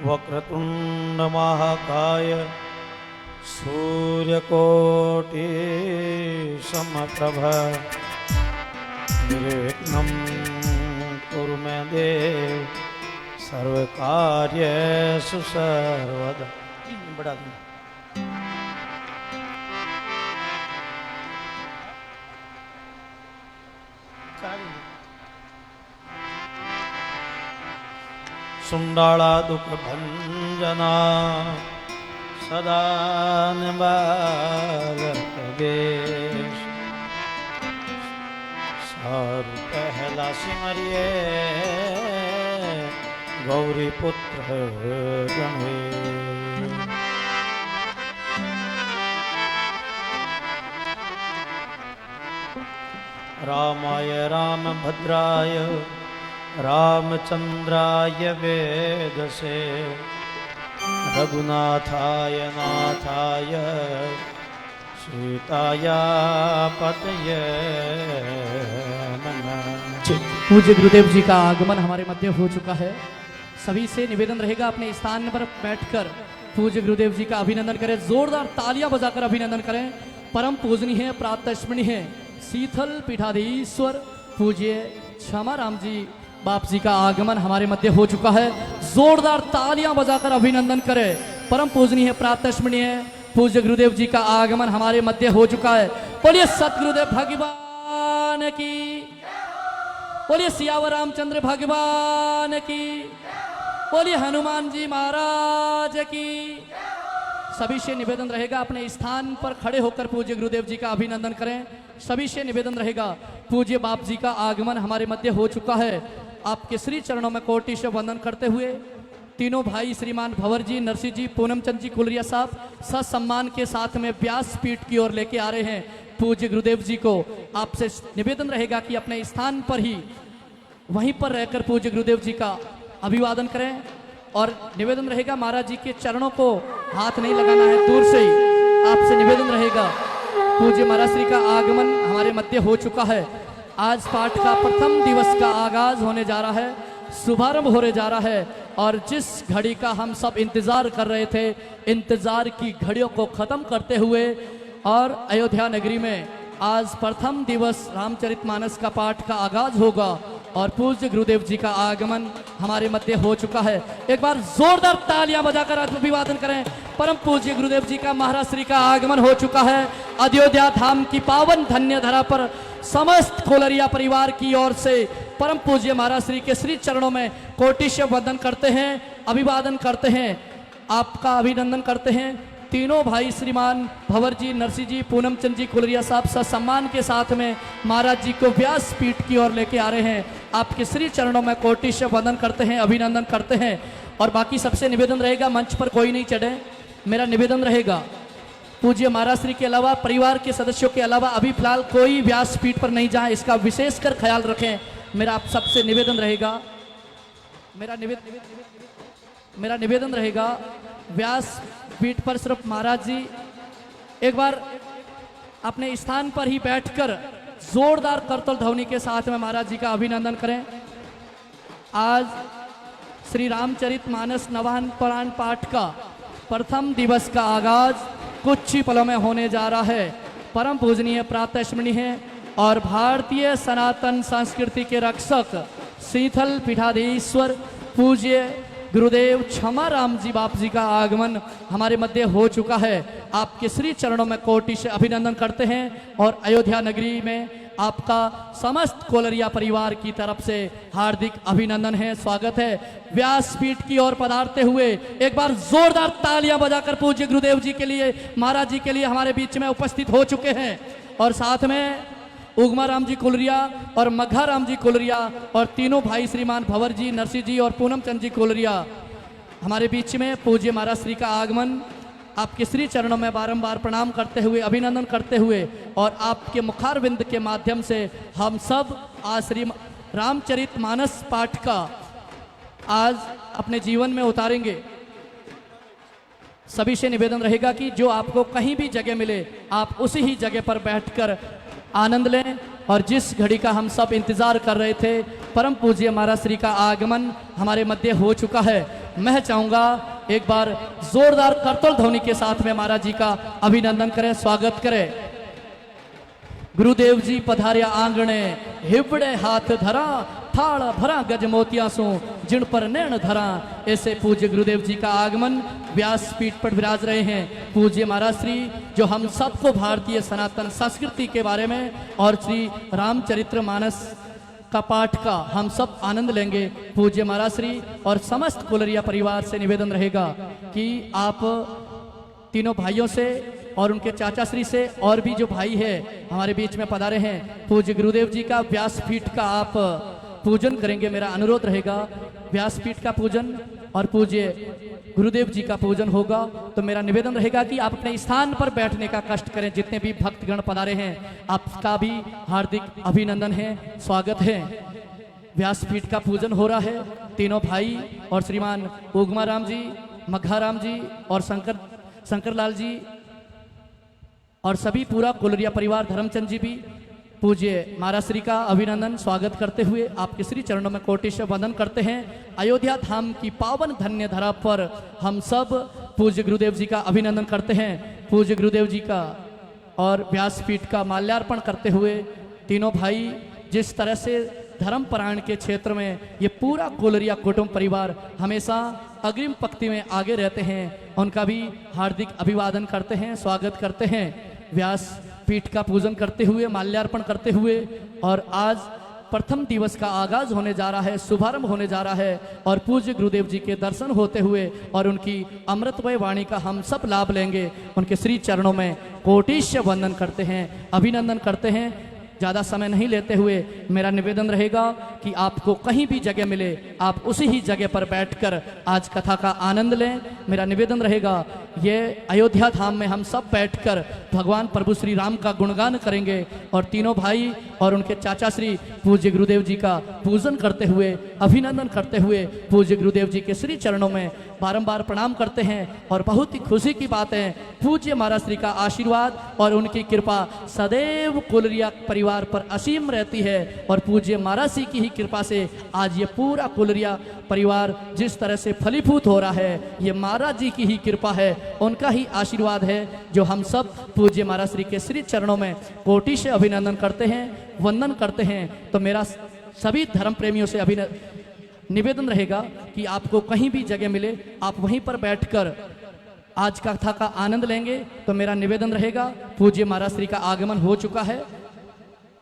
वक्रतुंड महाकाय सूर्यकोटि समप्रभ निर्विघ्नं कुरु मे देव सर्वकार्येषु सर्वदा। बड़ा सुंडाला दुख भंजना सदा निबालके सार पहला सिमरिए गौरी पुत्र गणेश। रामाय रामभद्राय रामचंद्राय वेदसे रघुनाथाय नाथाय सीताया पतये नमः। पूज्य गुरुदेव जी का आगमन हमारे मध्य हो चुका है। सभी से निवेदन रहेगा अपने स्थान पर बैठकर पूज्य गुरुदेव जी का अभिनंदन करें, जोरदार तालियां बजाकर अभिनंदन करें। परम पूजनीय है, प्रातस्मरणीय है, शीतल पीठाधीश्वर पूज्य क्षमा राम जी बाप जी का आगमन हमारे मध्य हो चुका है। जोरदार तालियां बजाकर अभिनंदन करें। परम पूजनीय है, प्रातस्मरणीय है, पूज्य गुरुदेव जी का आगमन हमारे मध्य हो चुका है। बोलिए सतगुरुदेव भगवान की, बोलिए सियावर रामचंद्र भगवान की, बोलिए हनुमान जी महाराज की। सभी से निवेदन रहेगा अपने स्थान पर खड़े होकर पूज्य गुरुदेव जी का अभिनंदन करें। सभी से निवेदन रहेगा, पूज्य बाप जी का आगमन हमारे मध्य हो चुका है। आपके श्री चरणों में कोटि से वंदन करते हुए तीनों भाई श्रीमान भंवर जी, नरसिंह जी, पूनम चंद जी कुलरिया साहब ससम्मान के साथ में व्यासपीठ की ओर लेके आ रहे हैं पूज्य गुरुदेव जी को। आपसे निवेदन रहेगा कि अपने स्थान पर ही वहीं पर रहकर पूज्य गुरुदेव जी का अभिवादन करें और निवेदन रहेगा महाराज जी के चरणों को हाथ नहीं लगाना है, दूर से ही आपसे निवेदन रहेगा। पूज्य महाराज श्री का आगमन हमारे मध्य हो चुका है। आज पाठ का प्रथम दिवस का आगाज होने जा रहा है, शुभारंभ होने जा रहा है और जिस घड़ी का हम सब इंतजार कर रहे थे, इंतजार की घड़ियों को खत्म करते हुए और अयोध्या नगरी में आज प्रथम दिवस रामचरितमानस का पाठ का आगाज होगा और पूज्य गुरुदेव जी का आगमन हमारे मध्य हो चुका है। एक बार जोरदार तालियां बजाकर अभिवादन करें। परम पूज्य गुरुदेव जी का महाराज श्री का आगमन हो चुका है। अयोध्या धाम की पावन धन्य धरा पर समस्त कोलरिया परिवार की ओर से परम पूज्य महाराज श्री के श्री चरणों में कोटि से वंदन करते हैं, अभिवादन करते हैं, आपका अभिनंदन करते हैं। तीनों भाई श्रीमान भंवर जी, नरसिंह जी, पूनम चंद जी कुलरिया साहब सम्मान के साथ में महाराज जी को व्यास पीठ की ओर लेके आ रहे हैं। आपके श्री चरणों में कोटि से वंदन करते हैं, अभिनंदन करते हैं। और बाकी सबसे निवेदन रहेगा, मंच पर कोई नहीं चढ़े। मेरा निवेदन रहेगा पूज्य महाराज श्री के अलावा, परिवार के सदस्यों के अलावा अभी फिलहाल कोई व्यास पीठ पर नहीं जाए, इसका विशेषकर ख्याल रखें। मेरा आप सबसे निवेदन रहेगा, मेरा निवेदन रहेगा, व्यास पीठ पर सिर्फ महाराज जी एक बार अपने स्थान पर ही बैठकर जोरदार करतल ध्वनि के साथ में महाराज जी का अभिनंदन करें। आज श्री रामचरित मानस नवान पुराण पाठ का प्रथम दिवस का आगाज कुछ ही पलों में होने जा रहा है। परम पूजनीय प्रातः स्मरणीय और भारतीय सनातन संस्कृति के रक्षक शीतल पीठाधीश्वर पूज्य गुरुदेव क्षमा राम जी बाप जी का आगमन हमारे मध्य हो चुका है। आपके श्री चरणों में कोटि से अभिनंदन करते हैं और अयोध्या नगरी में आपका समस्त कोलरिया परिवार की तरफ से हार्दिक अभिनंदन है, स्वागत है। व्यासपीठ की ओर पधारते हुए एक बार जोरदार तालियां बजाकर पूज्य गुरुदेव जी के लिए, महाराज जी के लिए हमारे बीच में उपस्थित हो चुके हैं। और साथ में उगमा राम जी कुलरिया और मघा राम जी कुलरिया और तीनों भाई श्रीमान भंवर जी, नरसिंह जी और पूनम चंद जी कुलरिया हमारे बीच में पूज्य महाराज श्री का आगमन आपके श्री चरणों में बारंबार प्रणाम करते हुए, अभिनंदन करते हुए और आपके मुखारविंद के माध्यम से हम सब आज श्री रामचरित मानस पाठ का आज अपने जीवन में उतारेंगे। सभी से निवेदन रहेगा कि जो आपको कहीं भी जगह मिले आप उसी ही जगह पर बैठकर आनंद लें। और जिस घड़ी का हम सब इंतजार कर रहे थे, परम पूज्य महाराज श्री का आगमन हमारे मध्य हो चुका है। मैं चाहूंगा एक बार जोरदार करतल ध्वनि के साथ में महाराज जी का अभिनंदन करें, स्वागत करें। गुरुदेव जी पधार्या आंगणे, हिबड़े हाथ धरा, थाड़ भरा गज मोतिया सो, जिन पर नैन धरा। ऐसे पूज्य गुरुदेव जी का आगमन व्यास पीठ पर विराज रहे हैं पूज्य महाराज श्री, जो हम सबको भारतीय सनातन संस्कृति के बारे में और श्री रामचरित्र मानस का पाठ का हम सब आनंद लेंगे। पूज्य महाराज श्री और समस्त कुलरिया परिवार से निवेदन रहेगा कि आप तीनों भाइयों से और उनके चाचा श्री से और भी जो भाई है हमारे बीच में पधारे हैं, पूज्य गुरुदेव जी का व्यासपीठ का आप पूजन करेंगे। मेरा अनुरोध रहेगा व्यासपीठ का पूजन और पूज्य गुरुदेव जी का पूजन होगा। तो मेरा निवेदन रहेगा कि आप अपने स्थान पर बैठने का कष्ट करें। जितने भी भक्तगण पधारे हैं आपका भी हार्दिक अभिनंदन है, स्वागत है। व्यासपीठ का पूजन हो रहा है। तीनों भाई और श्रीमान उगमा राम जी, मघा राम जी और शंकर लाल जी और सभी पूरा कुलरिया परिवार, धर्मचंद जी भी पूज्य महाराज श्री का अभिनंदन स्वागत करते हुए आपके श्री चरणों में कोटि से वंदन करते हैं। अयोध्या धाम की पावन धन्य धरा पर हम सब पूज्य गुरुदेव जी का अभिनंदन करते हैं। पूज्य गुरुदेव जी का और व्यासपीठ का माल्यार्पण करते हुए तीनों भाई जिस तरह से धर्म परायण के क्षेत्र में ये पूरा कुलरिया कुटुंब परिवार हमेशा अग्रिम पंक्ति में आगे रहते हैं, उनका भी हार्दिक अभिवादन करते हैं, स्वागत करते हैं। व्यास पीठ का पूजन करते हुए, माल्यार्पण करते हुए और आज प्रथम दिवस का आगाज होने जा रहा है, शुभारंभ होने जा रहा है और पूज्य गुरुदेव जी के दर्शन होते हुए और उनकी अमृतमय वाणी का हम सब लाभ लेंगे। उनके श्री चरणों में कोटिश वंदन करते हैं, अभिनंदन करते हैं। ज़्यादा समय नहीं लेते हुए मेरा निवेदन रहेगा कि आपको कहीं भी जगह मिले आप उसी ही जगह पर बैठकर आज कथा का आनंद लें। मेरा निवेदन रहेगा ये अयोध्या धाम में हम सब बैठकर भगवान प्रभु श्री राम का गुणगान करेंगे और तीनों भाई और उनके चाचा श्री पूज्य गुरुदेव जी का पूजन करते हुए, अभिनंदन करते हुए पूज्य गुरुदेव जी के श्री चरणों में बारंबार प्रणाम करते हैं। और बहुत ही खुशी की बात है, पूज्य महाराज श्री का आशीर्वाद और उनकी कृपा सदैव कुलरिया परिवार पर असीम रहती है और पूज्य महाराज श्री की ही कृपा से आज ये पूरा कुलरिया परिवार जिस तरह से फलीभूत हो रहा है, ये महाराज जी की ही कृपा है, उनका ही आशीर्वाद है जो हम सब पूज्य महाराज श्री के श्री चरणों में कोटि से अभिनंदन करते हैं, वंदन करते हैं। तो मेरा सभी धर्म प्रेमियों से निवेदन रहेगा कि आपको कहीं भी जगह मिले आप वहीं पर बैठकर आज कथा का आनंद लेंगे। तो मेरा निवेदन रहेगा, पूज्य महाराज श्री का आगमन हो चुका है,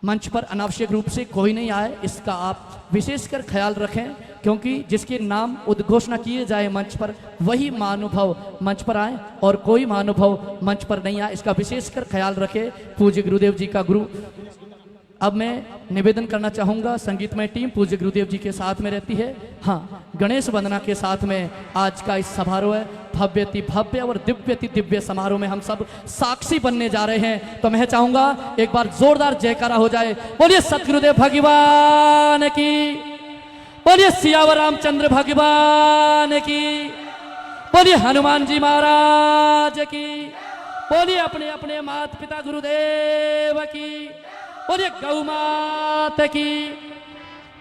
मंच पर अनावश्यक रूप से कोई नहीं आए, इसका आप विशेषकर ख्याल रखें। क्योंकि जिसके नाम उद्घोषणा किए जाए मंच पर वही महानुभाव मंच पर आए और कोई महानुभाव मंच पर नहीं आए, इसका विशेषकर ख्याल रखे पूज्य गुरुदेव जी का गुरु। अब मैं निवेदन करना चाहूँगा, संगीतमय टीम पूज्य गुरुदेव जी के साथ में रहती है। हाँ, गणेश वंदना के साथ में आज का इस समारोह है, भव्यति भव्य और दिव्यति दिव्य समारोह में हम सब साक्षी बनने जा रहे हैं। तो मैं चाहूँगा एक बार जोरदार जयकारा हो जाए। बोलिए सतगुरुदेव भगवान की, बोलिए सियावर रामचंद्र भगवान की, बोलिए हनुमान जी महाराज की, बोलिए अपने अपने माता पिता गुरुदेव की, बोलिए गौ माता की।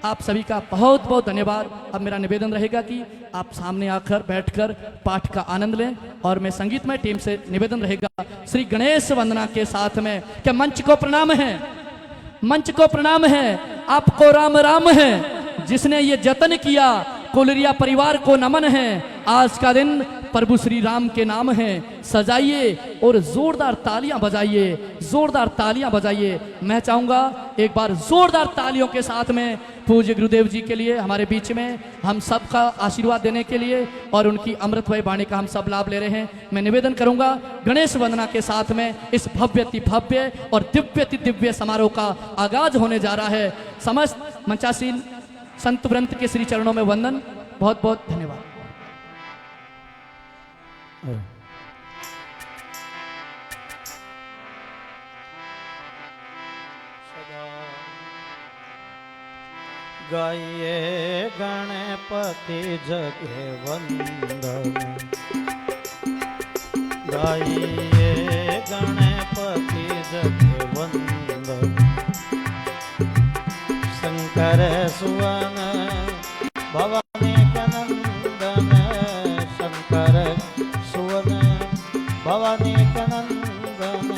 आप सभी का बहुत बहुत धन्यवाद। अब मेरा निवेदन रहेगा कि आप सामने आकर बैठकर पाठ का आनंद लें और मैं संगीतमय टीम से निवेदन रहेगा श्री गणेश वंदना के साथ में कि मंच को प्रणाम है, मंच को प्रणाम है, आपको राम राम है। जिसने ये जतन किया कोलरिया परिवार को नमन है। आज का दिन प्रभु श्री राम के नाम है, सजाइए और जोरदार तालियां बजाइए, जोरदार तालियां बजाइए। मैं चाहूंगा एक बार जोरदार तालियों के साथ में पूज्य गुरुदेव जी के लिए हमारे बीच में हम सब का आशीर्वाद देने के लिए और उनकी अमृतमय वाणी का हम सब लाभ ले रहे हैं। मैं निवेदन करूंगा गणेश वंदना के साथ में इस भव्यति भव्य और दिव्यति दिव्य समारोह का आगाज होने जा रहा है। समस्त मंचासीन संत वृंद के श्री चरणों में वंदन। बहुत बहुत धन्यवाद। गाइए गणपति जगे वंदन, गाइए गणपति जगे वंदन। शंकर सुवन भवानी कनंदन, शंकर सुवन भवानी कनंदन।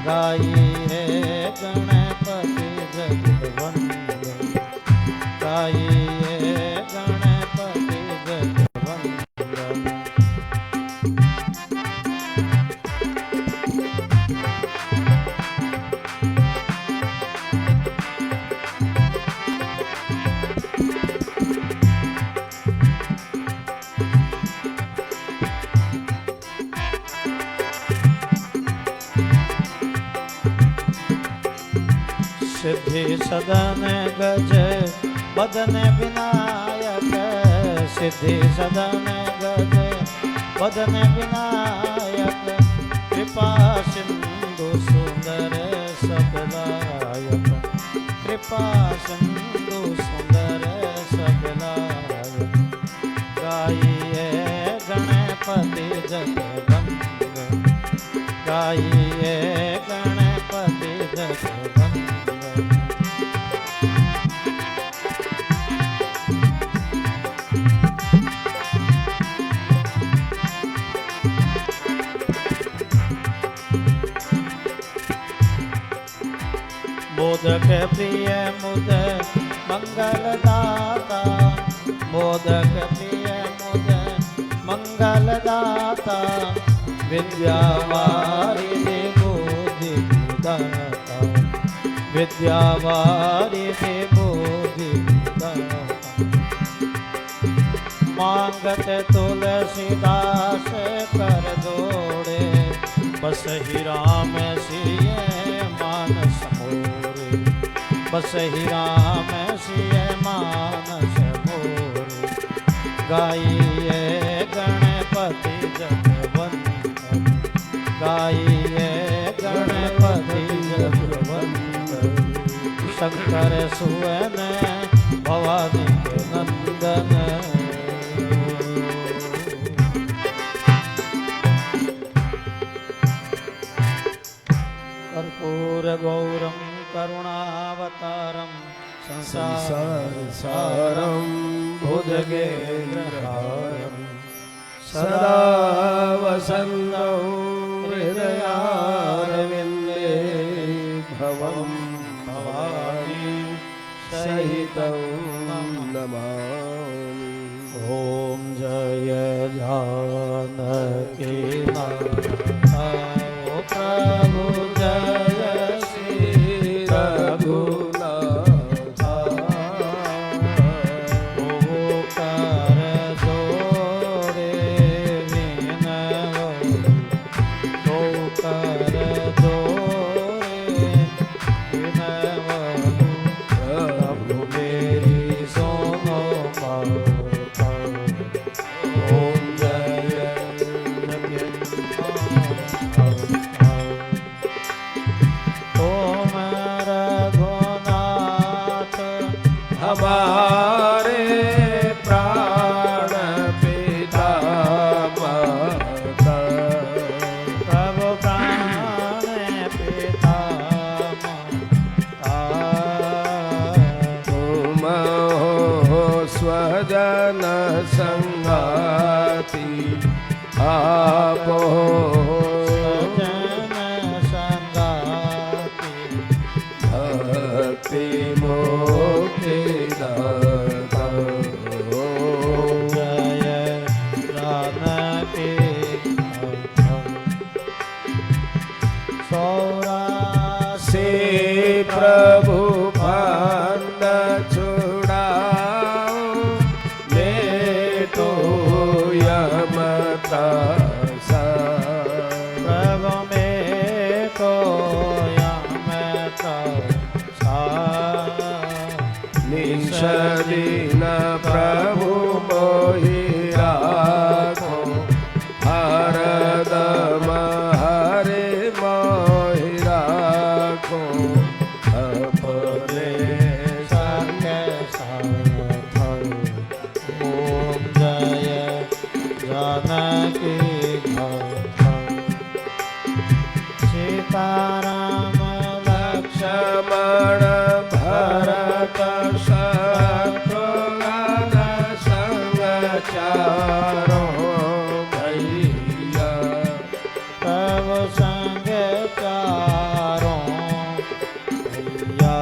गाइए गणपति जगे वंदन, गाइए गणपति जगे वंदन। सिद्धि सदन गज बदन विनायक, सिद्धि सदन गज बदन विनायक। कृपा सिंधु सुंदर सबलायक, कृपा सिंधु सुंदर सबलायक। गाइए गणपति जगे वंदन, गाइए गणपति जगे वंदन। मोदक प्रिय मुद मंगल दाता, मोदक प्रिय मुद मंगल दाता। विद्यावारिधि बुद्धि दाता, विद्यावारिधि बुद्धि दाता। मांगत तुलसीदास कर जोड़े, बस ही राम सिय मानस मोरे, बस ही राम सिय मानस मोरे। गाइए गणपति जगे वंदन, गाइए गणपति जगे वंदन। शंकर सुवन भवानी के नंदन, कर्पूर गौरम करुणावतारम संसार सारम भुजगेन्द्रहारम। सदा वसन्तं हृदयारविन्दे भवं भवानी सहितं नमामि। ॐ जय जानकी माता, ओ प्रभु जय श्री रघुनाथ। ओम ओम रघुनाथ हमारे प्राण पिता माता प्रभु प्राण पिता माता तुम हो स्वजन संगाति आप हो जन संगाति भक्ति मुक्ति दाता जय जानकी से प्रभु बंद छुड़ाओ मैं तो यमता सा प्रभु में तो निषदीन प्रभु मोहि राखो हरदम हरे मोहि राखो अपने संग साथ ओम जय जानकी सीताराम लक्ष्मण भरत शत्रुघ्न संग चारो भैया प्रभु संग चारों भैया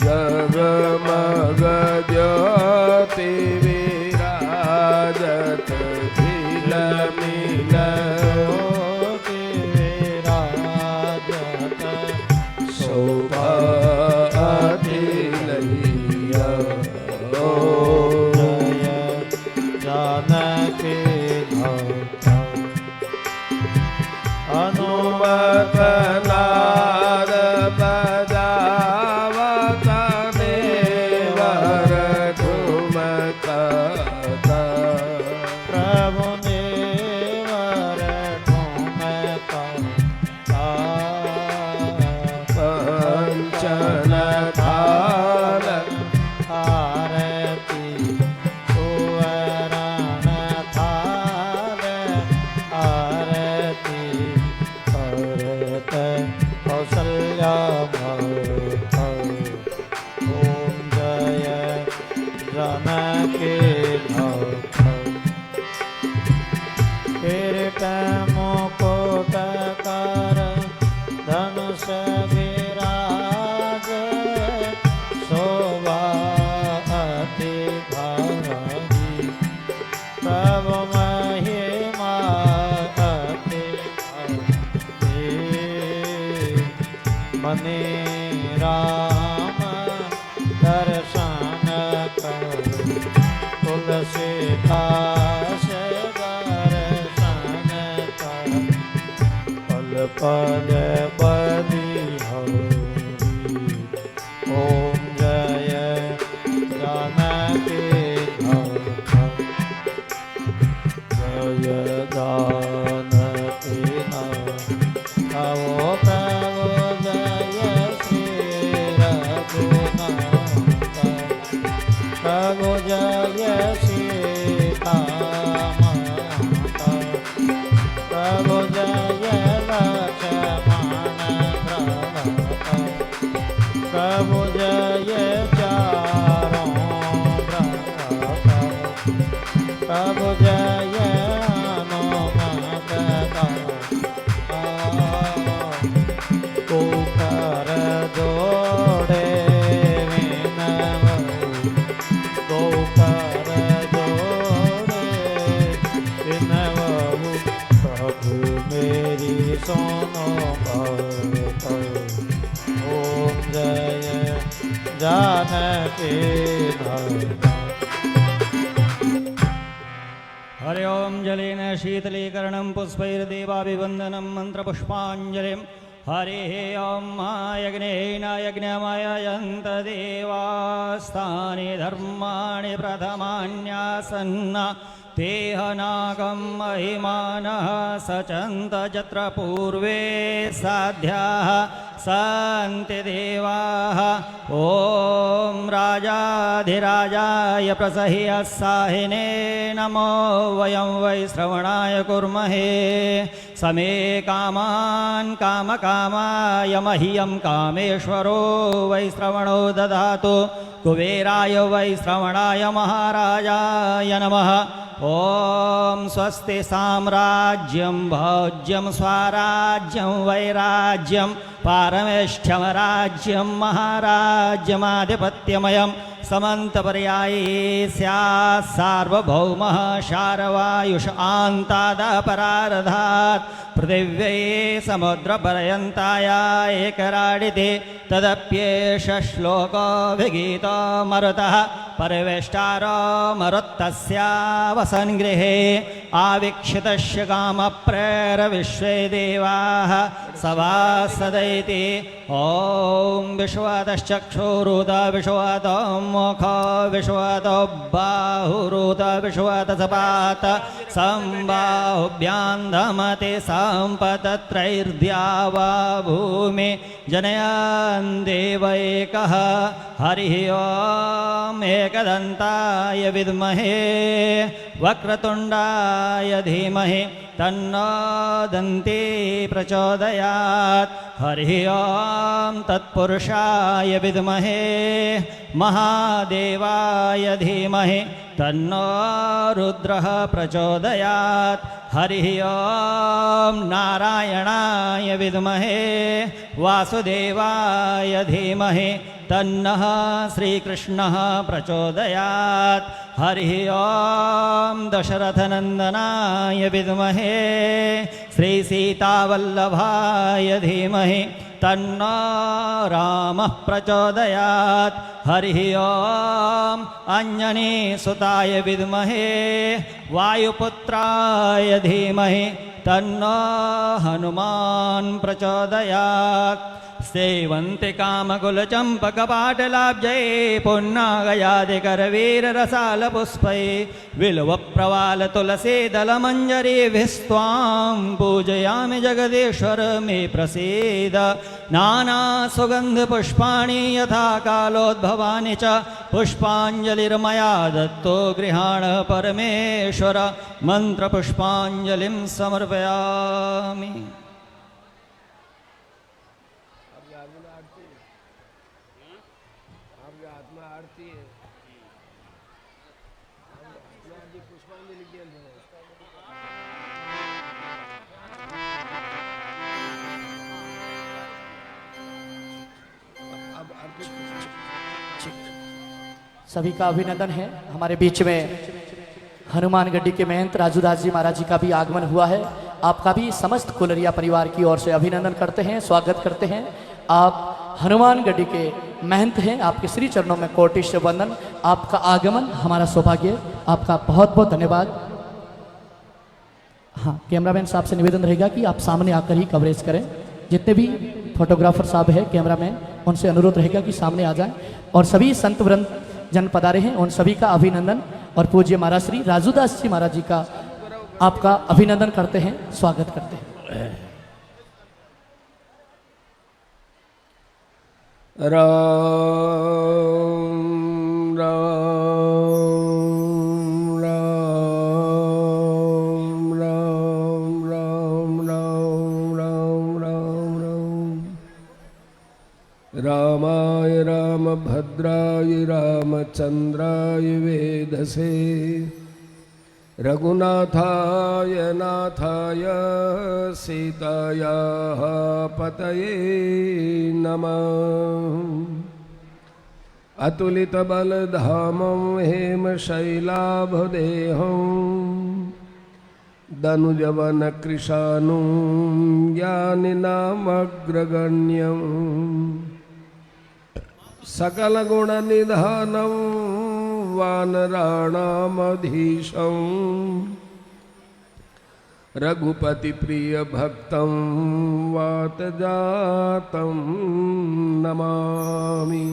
जगमग ज्योति विराजत झिलमिल ज्योति विराजत शोभा अतिलय्य जय जानकी हनुमत नाद बजावत देवर ठुमकता प्रभु देवर ठुमकता कंचन थाल आरती सुवर्ण थाल आरती करत कौशल्या ओम जय जानकी किरीट मुकुट कर धनुष विराज शोभा अति भारी प्रभु महिमा अति भारी मने राम दर्शन कर तुलसीदास दर्शन कर पल पल बदी हरि ओम जय जानकी जय जानकी प्रभु जय श्री रघुनाथ प्रभु जय सीता माता प्रभु जय लक्ष्मण भ्राता प्रभु जय चारों भ्राता प्रभु जय हनुमत को कर जोड़े विनवै को कर जोड़े विनवै प्रभु मेरी सोनो बात ओम जय जानकी हरि ओम जलेन शीतलीकरणं पुष्पैर्देवाभिवन्दनं मन्त्रपुष्पाञ्जलिं हरे ओम यज्ञेन यज्ञमययन्त देवास्तानि धर्माणि प्रथमान्यासन्न तेहनागं महिमानः सचन्त यत्र पूर्वे साध्याः सन्ति देवाः ॐ राजाधिराजाय प्रसह्यसाहिने नमो वयं वै श्रवणाय कुर्महे समे कामान् कामकामाय मह्यं कामेश्वरो वै श्रवणो ददातु कुबेराय वै श्रवणाय महाराजाय नमः ॐ स्वस्ति साम्राज्यं भोज्यं स्वराज्यं वैराज्यं पारमेष्ठ्यमराज्यं महाराज्यमाधिपत्यमयं समन्तपर्यायी स्यात् सार्वभौमः शार्वायुष आन्तादपरारधात् पृथिव्यै समुद्रपर्यन्ताय एकराडिते तदप्येष श्लोको विगीतो मरुतः परिवेष्टारो मरुत्तस्यावसन्गृहे आवीक्षितस्य कामप्रेरविश्वे देवाः सभासदैति ॐ विश्वतश्चक्षुरुत विश्वतो मुखो विश्वतो बाहुरुत विश्वतसपात सम्बाहुभ्यां दमति सम्पतत्रैर्द्यावा भूमि जनयन् देव एकः हरिः ॐ एकदन्ताय विद्महे वक्रतुण्डाय धीमहि तन्नो दन्ती प्रचोदयात् हरिः ॐ तत्पुरुषाय विद्महे महादेवाय धीमहि तन्नो रुद्रः प्रचोदयात् हरिः ॐ नारायणाय विद्महे वासुदेवाय धीमहि तन्नः श्रीकृष्णः प्रचोदयात् हरिः ॐ दशरथनन्दनाय विद्महे श्रीसीतावल्लभाय धीमहि तन्नो रामः प्रचोदयात् हरिः ॐ अंजनीसुताय विद्महे वायुपुत्राय धीमहि तन्नो हनुमान् प्रचोदयात् सेवन्ति कामकुलचम्पकपाटलाब्जै पुन्नागयादिकरवीररसालपुष्पै विल्वप्रवालतुलसीदलमञ्जरीभिस्त्वां पूजयामि जगदीश्वर मे प्रसीद नानासुगन्धपुष्पाणि यथा कालोद्भवानि च पुष्पाञ्जलिर्मया दत्तो गृहाण परमेश्वर मन्त्रपुष्पाञ्जलिं समर्पयामि। सभी का अभिनंदन है। हमारे बीच में हनुमानगढ़ी के महंत राजूदास जी महाराज जी का भी आगमन हुआ है। आपका भी समस्त कुलरिया परिवार की ओर से अभिनंदन करते हैं, स्वागत करते हैं। आप हनुमानगढ़ी के महंत हैं, आपके श्री चरणों में कोटिश वंदन। आपका आगमन हमारा सौभाग्य, आपका बहुत बहुत धन्यवाद। हाँ, कैमरामैन साहब से निवेदन रहेगा कि आप सामने आकर ही कवरेज करें। जितने भी फोटोग्राफर साहब हैं, कैमरामैन, उनसे अनुरोध रहेगा कि सामने आ जाएं। और सभी संत वृंद जन पधारे हैं, उन सभी का अभिनंदन। और पूज्य महाराज श्री राजूदास जी महाराज जी का आपका अभिनंदन करते हैं, स्वागत करते हैं। राम राम राम राम राम राम राम राम राम रामाय रामभद्राय रामचंद्राय वेधसे रघुनाथाय नाथाय सीतायाः पतये नमः। अतुलितबलधामं हेमशैलाभदेहं दनुजवनकृशानुं ज्ञानिनामग्रगण्यं सकलगुणनिधानं वानराणामधीशं रघुपतिप्रियभक्तं वातजातं नमामि।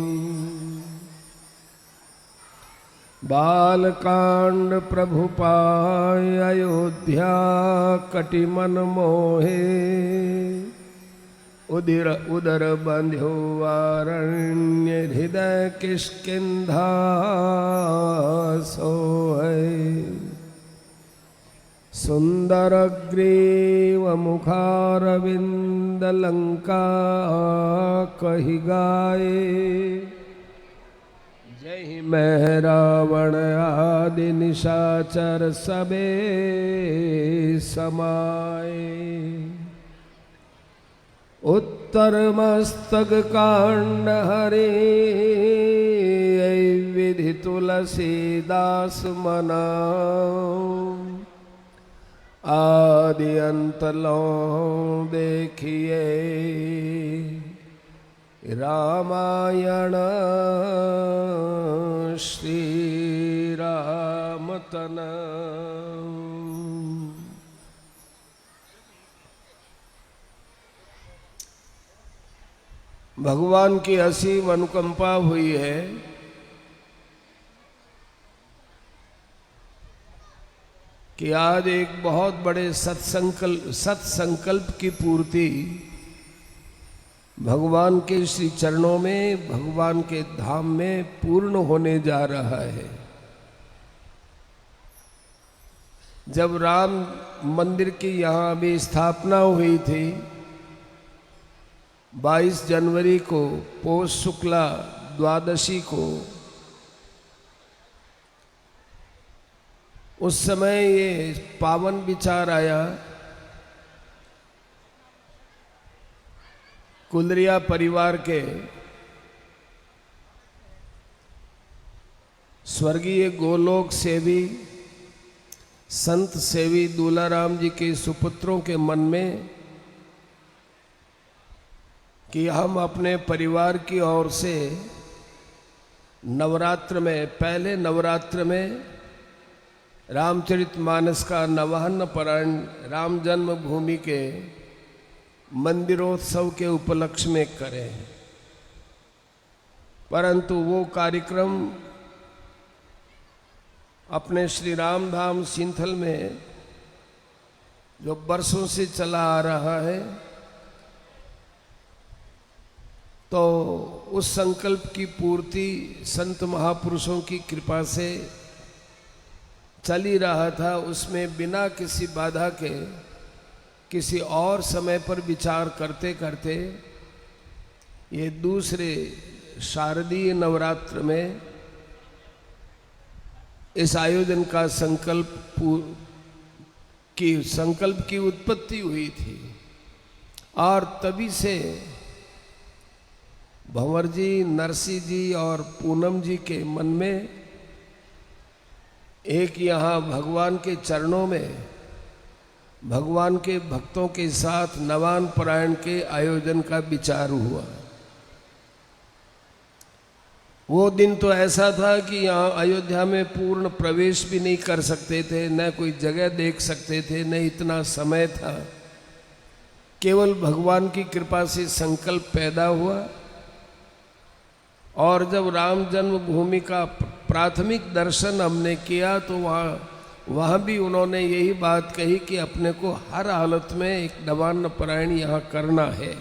बालकांड प्रभु पाय अयोध्या कटि मन मोहे उदर उदर बंध्यो वारण्य हृदय किष्किंधा सोहै सुंदर ग्रीव मुखारविंद लंका कहि गाये जय मैं रावण आदि निशाचर सबे समाये उत्तर मस्तक कांड हरे विधि तुलसीदास मनाओ आदि अंत लो देखिए रामायण श्री रामतन। भगवान की असीम अनुकंपा हुई है कि आज एक बहुत बड़े सत्संकल्प की पूर्ति भगवान के श्री चरणों में, भगवान के धाम में पूर्ण होने जा रहा है। जब राम मंदिर की यहाँ अभी स्थापना हुई थी 22 जनवरी को, पौष शुक्ला द्वादशी को, उस समय ये पावन विचार आया कुलरिया परिवार के स्वर्गीय गोलोक सेवी संत सेवी दूलाराम जी के सुपुत्रों के मन में कि हम अपने परिवार की ओर से नवरात्र में, पहले नवरात्र में रामचरितमानस का नवान्न पारायण राम जन्मभूमि के मंदिरोत्सव के उपलक्ष्य में करें, परंतु वो कार्यक्रम अपने श्री राम धाम सिंथल में जो बरसों से चला आ रहा है, तो उस संकल्प की पूर्ति संत महापुरुषों की कृपा से चल ही रहा था। उसमें बिना किसी बाधा के किसी और समय पर विचार करते करते ये दूसरे शारदीय नवरात्र में इस आयोजन का संकल्प की उत्पत्ति हुई थी। और तभी से भंवर जी, नरसिंह जी और पूनम जी के मन में एक यहाँ भगवान के चरणों में भगवान के भक्तों के साथ नवान पारायण के आयोजन का विचार हुआ। वो दिन तो ऐसा था कि यहाँ अयोध्या में पूर्ण प्रवेश भी नहीं कर सकते थे, न कोई जगह देख सकते थे, न इतना समय था। केवल भगवान की कृपा से संकल्प पैदा हुआ और जब राम जन्मभूमि का प्राथमिक दर्शन हमने किया तो वहाँ भी उन्होंने यही बात कही कि अपने को हर हालत में एक नवान्न पारायण यहाँ करना है।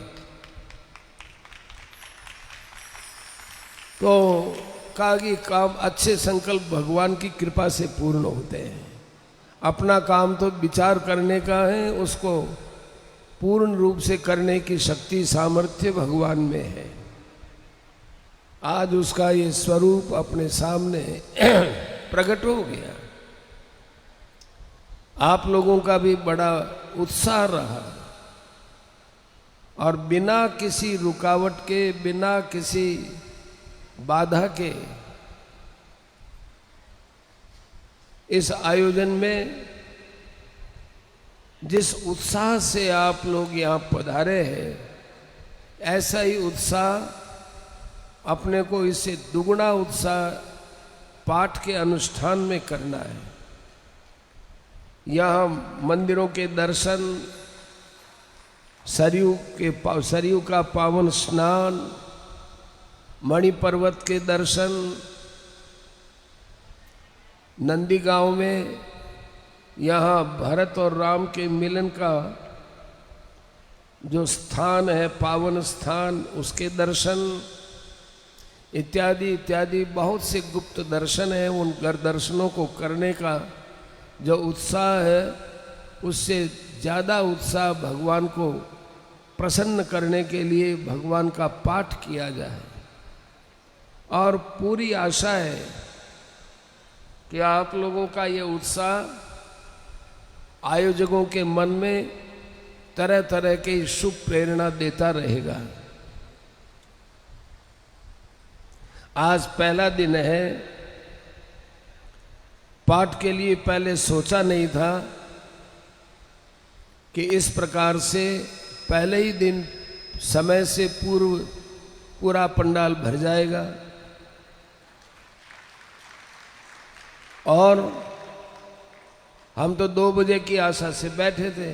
तो कहा कि काम अच्छे संकल्प भगवान की कृपा से पूर्ण होते हैं। अपना काम तो विचार करने का है, उसको पूर्ण रूप से करने की शक्ति सामर्थ्य भगवान में है। आज उसका ये स्वरूप अपने सामने प्रकट हो गया। आप लोगों का भी बड़ा उत्साह रहा और बिना किसी रुकावट के, बिना किसी बाधा के इस आयोजन में जिस उत्साह से आप लोग यहाँ पधारे हैं, ऐसा ही उत्साह अपने को इससे दुगुना उत्साह पाठ के अनुष्ठान में करना है। यहाँ मंदिरों के दर्शन, सरयू का पावन स्नान, मणि पर्वत के दर्शन, नंदी गांव में यहाँ भरत और राम के मिलन का जो स्थान है, पावन स्थान, उसके दर्शन इत्यादि इत्यादि बहुत से गुप्त दर्शन हैं। उन दर्शनों को करने का जो उत्साह है, उससे ज़्यादा उत्साह भगवान को प्रसन्न करने के लिए भगवान का पाठ किया जाए। और पूरी आशा है कि आप लोगों का ये उत्साह आयोजकों के मन में तरह तरह की शुभ प्रेरणा देता रहेगा। आज पहला दिन है। पाठ के लिए पहले सोचा नहीं था कि इस प्रकार से पहले ही दिन समय से पूर्व पूरा पंडाल भर जाएगा। और हम तो 2 बजे की आशा से बैठे थे।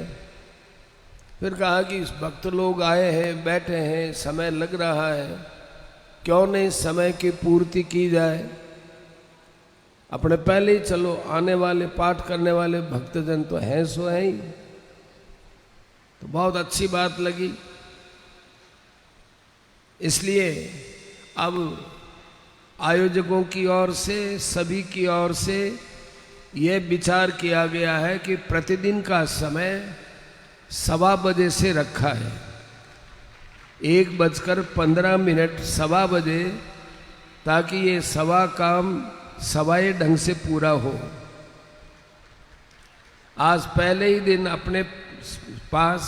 फिर कहा कि भक्त लोग आए हैं, बैठे हैं, समय लग रहा है, क्यों नहीं समय की पूर्ति की जाए। अपने पहले ही चलो, आने वाले पाठ करने वाले भक्तजन तो हैं सो हैं ही। तो बहुत अच्छी बात लगी। इसलिए अब आयोजकों की ओर से, सभी की ओर से यह विचार किया गया है कि प्रतिदिन का समय 1:15 बजे से रखा है। 1:15 1:15 बजे, ताकि ये सवा काम सवाए ढंग से पूरा हो। आज पहले ही दिन अपने पास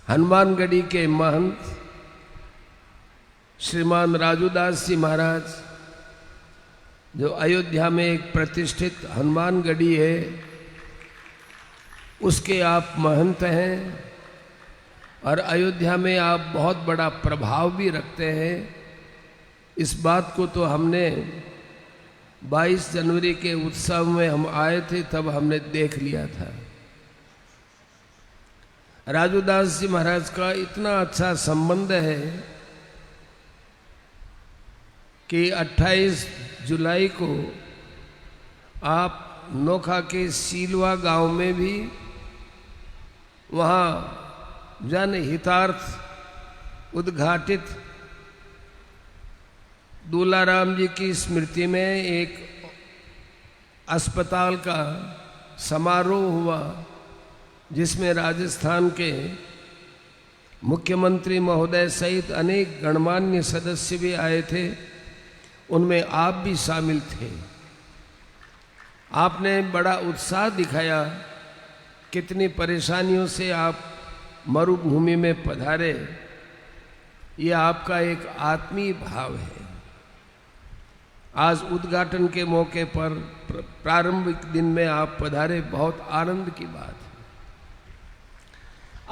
हनुमानगढ़ी के महंत श्रीमान राजूदास जी महाराज, जो अयोध्या में एक प्रतिष्ठित हनुमानगढ़ी है, उसके आप महंत हैं और अयोध्या में आप बहुत बड़ा प्रभाव भी रखते हैं। इस बात को तो हमने 22 जनवरी के उत्सव में हम आए थे, तब हमने देख लिया था। राजूदास जी महाराज का इतना अच्छा संबंध है कि 28 जुलाई को आप नोखा के सीलवा गांव में भी वहाँ जन हितार्थ उद्घाटित दूलाराम जी की स्मृति में एक अस्पताल का समारोह हुआ, जिसमें राजस्थान के मुख्यमंत्री महोदय सहित अनेक गणमान्य सदस्य भी आए थे। उनमें आप भी शामिल थे। आपने बड़ा उत्साह दिखाया। कितनी परेशानियों से आप मरुभूमि में पधारे, ये आपका एक आत्मीय भाव है। आज उद्घाटन के मौके पर प्रारंभिक दिन में आप पधारे, बहुत आनंद की बात है।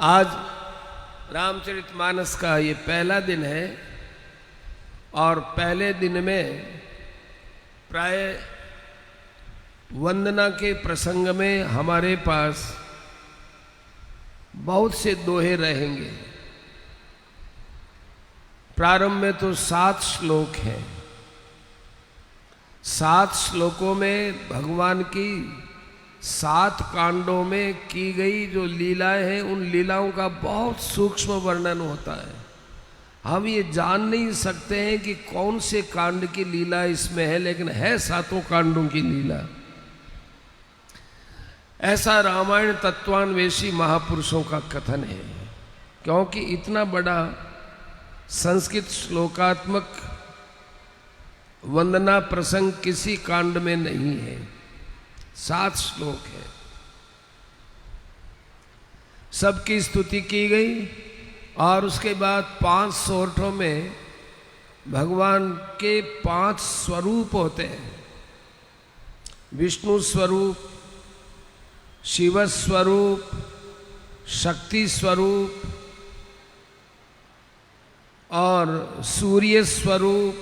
आज रामचरितमानस का ये पहला दिन है और पहले दिन में प्राय वंदना के प्रसंग में हमारे पास बहुत से दोहे रहेंगे। प्रारंभ में तो 7 श्लोक हैं। 7 श्लोकों में भगवान की 7 कांडों में की गई जो लीलाएं हैं, उन लीलाओं का बहुत सूक्ष्म वर्णन होता है। हम ये जान नहीं सकते हैं कि कौन से कांड की लीला इसमें है, लेकिन है 7 कांडों की लीला। ऐसा रामायण तत्वान्वेषी महापुरुषों का कथन है, क्योंकि इतना बड़ा संस्कृत श्लोकात्मक वंदना प्रसंग किसी कांड में नहीं है। 7 श्लोक है, सबकी स्तुति की गई और उसके बाद 5 सोरठों में भगवान के 5 स्वरूप होते हैं। विष्णु स्वरूप, शिव स्वरूप, शक्ति स्वरूप और सूर्य स्वरूप,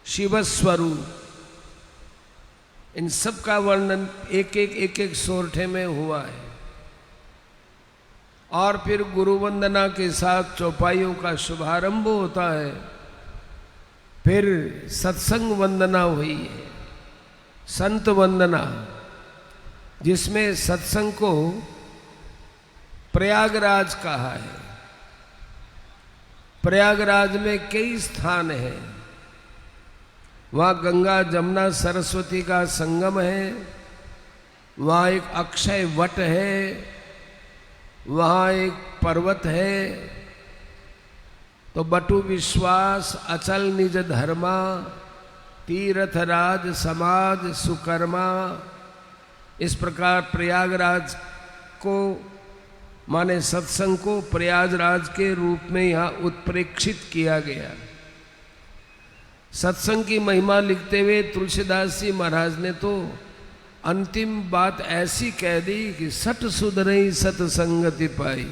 शिव स्वरूप। इन सब का वर्णन एक एक सोरठे में हुआ है। और फिर गुरु वंदना के साथ चौपाइयों का शुभारंभ होता है। फिर सत्संग वंदना हुई है। संत वंदना, जिसमें सत्संग को प्रयागराज कहा है। प्रयागराज में कई स्थान हैं। वहाँ गंगा जमुना सरस्वती का संगम है, वहाँ एक अक्षय वट है, वहाँ एक पर्वत है। तो बटु विश्वास अचल निज धर्मा, तीर्थ राज समाज सुकर्मा, इस प्रकार प्रयागराज को माने सत्संग को प्रयागराज के रूप में यहाँ उत्प्रेक्षित किया गया। सत्संग की महिमा लिखते हुए तुलसीदास जी महाराज ने तो अंतिम बात ऐसी कह दी कि सठ सुधरई सत्संगति पाई।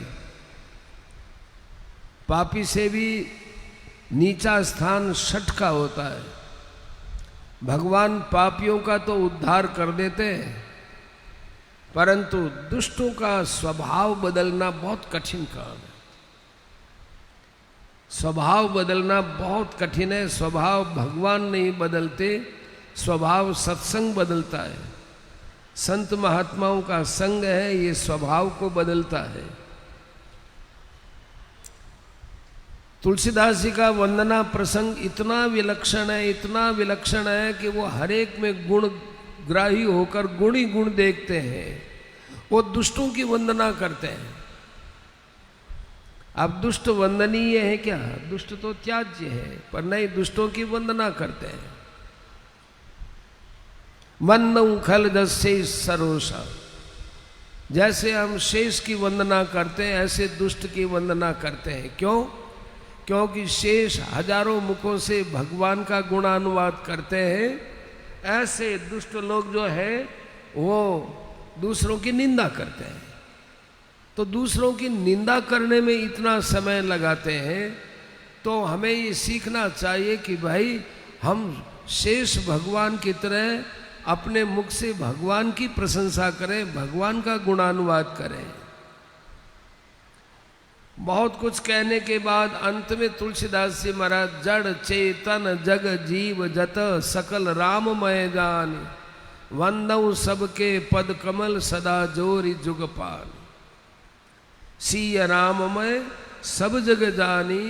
पापी से भी नीचा स्थान सठ का होता है। भगवान पापियों का तो उद्धार कर देते हैं, परंतु दुष्टों का स्वभाव बदलना बहुत कठिन काम है। स्वभाव बदलना बहुत कठिन है। स्वभाव भगवान नहीं बदलते, स्वभाव सत्संग बदलता है। संत महात्माओं का संग है, ये स्वभाव को बदलता है। तुलसीदास जी का वंदना प्रसंग इतना विलक्षण है, इतना विलक्षण है कि वो हर एक में गुण ग्राही होकर गुण ही गुण देखते हैं। वो दुष्टों की वंदना करते हैं। अब दुष्ट वंदनीय है क्या? दुष्ट तो त्याज्य है, पर नहीं, दुष्टों की वंदना करते हैं। वंदऊ खल दस्से सरोसा, जैसे हम शेष की वंदना करते हैं ऐसे दुष्ट की वंदना करते हैं। क्यों? क्योंकि शेष हजारों मुखों से भगवान का गुणानुवाद करते हैं, ऐसे दुष्ट लोग जो है वो दूसरों की निंदा करते हैं। तो दूसरों की निंदा करने में इतना समय लगाते हैं, तो हमें ये सीखना चाहिए कि भाई हम शेष भगवान की तरह अपने मुख से भगवान की प्रशंसा करें, भगवान का गुणानुवाद करें। बहुत कुछ कहने के बाद अंत में तुलसीदास जी महाराज जड़ चेतन जग जीव जत सकल राममय जान, वंदऊ सबके पद कमल सदा जोरी जुग पान। सीय राममय सब जग जानी,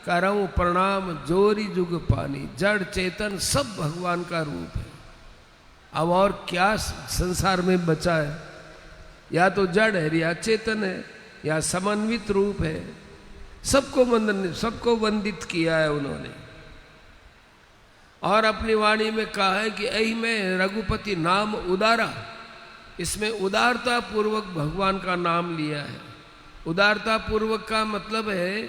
करऊं प्रणाम जोरी जुग पानी। जड़ चेतन सब भगवान का रूप है। अब और क्या संसार में बचा है? या तो जड़ है या चेतन है या समन्वित रूप है। सबको वंदित किया है उन्होंने। और अपनी वाणी में कहा है कि ऐ में रघुपति नाम उदारा, इसमें उदारता पूर्वक भगवान का नाम लिया है। उदारता पूर्वक का मतलब है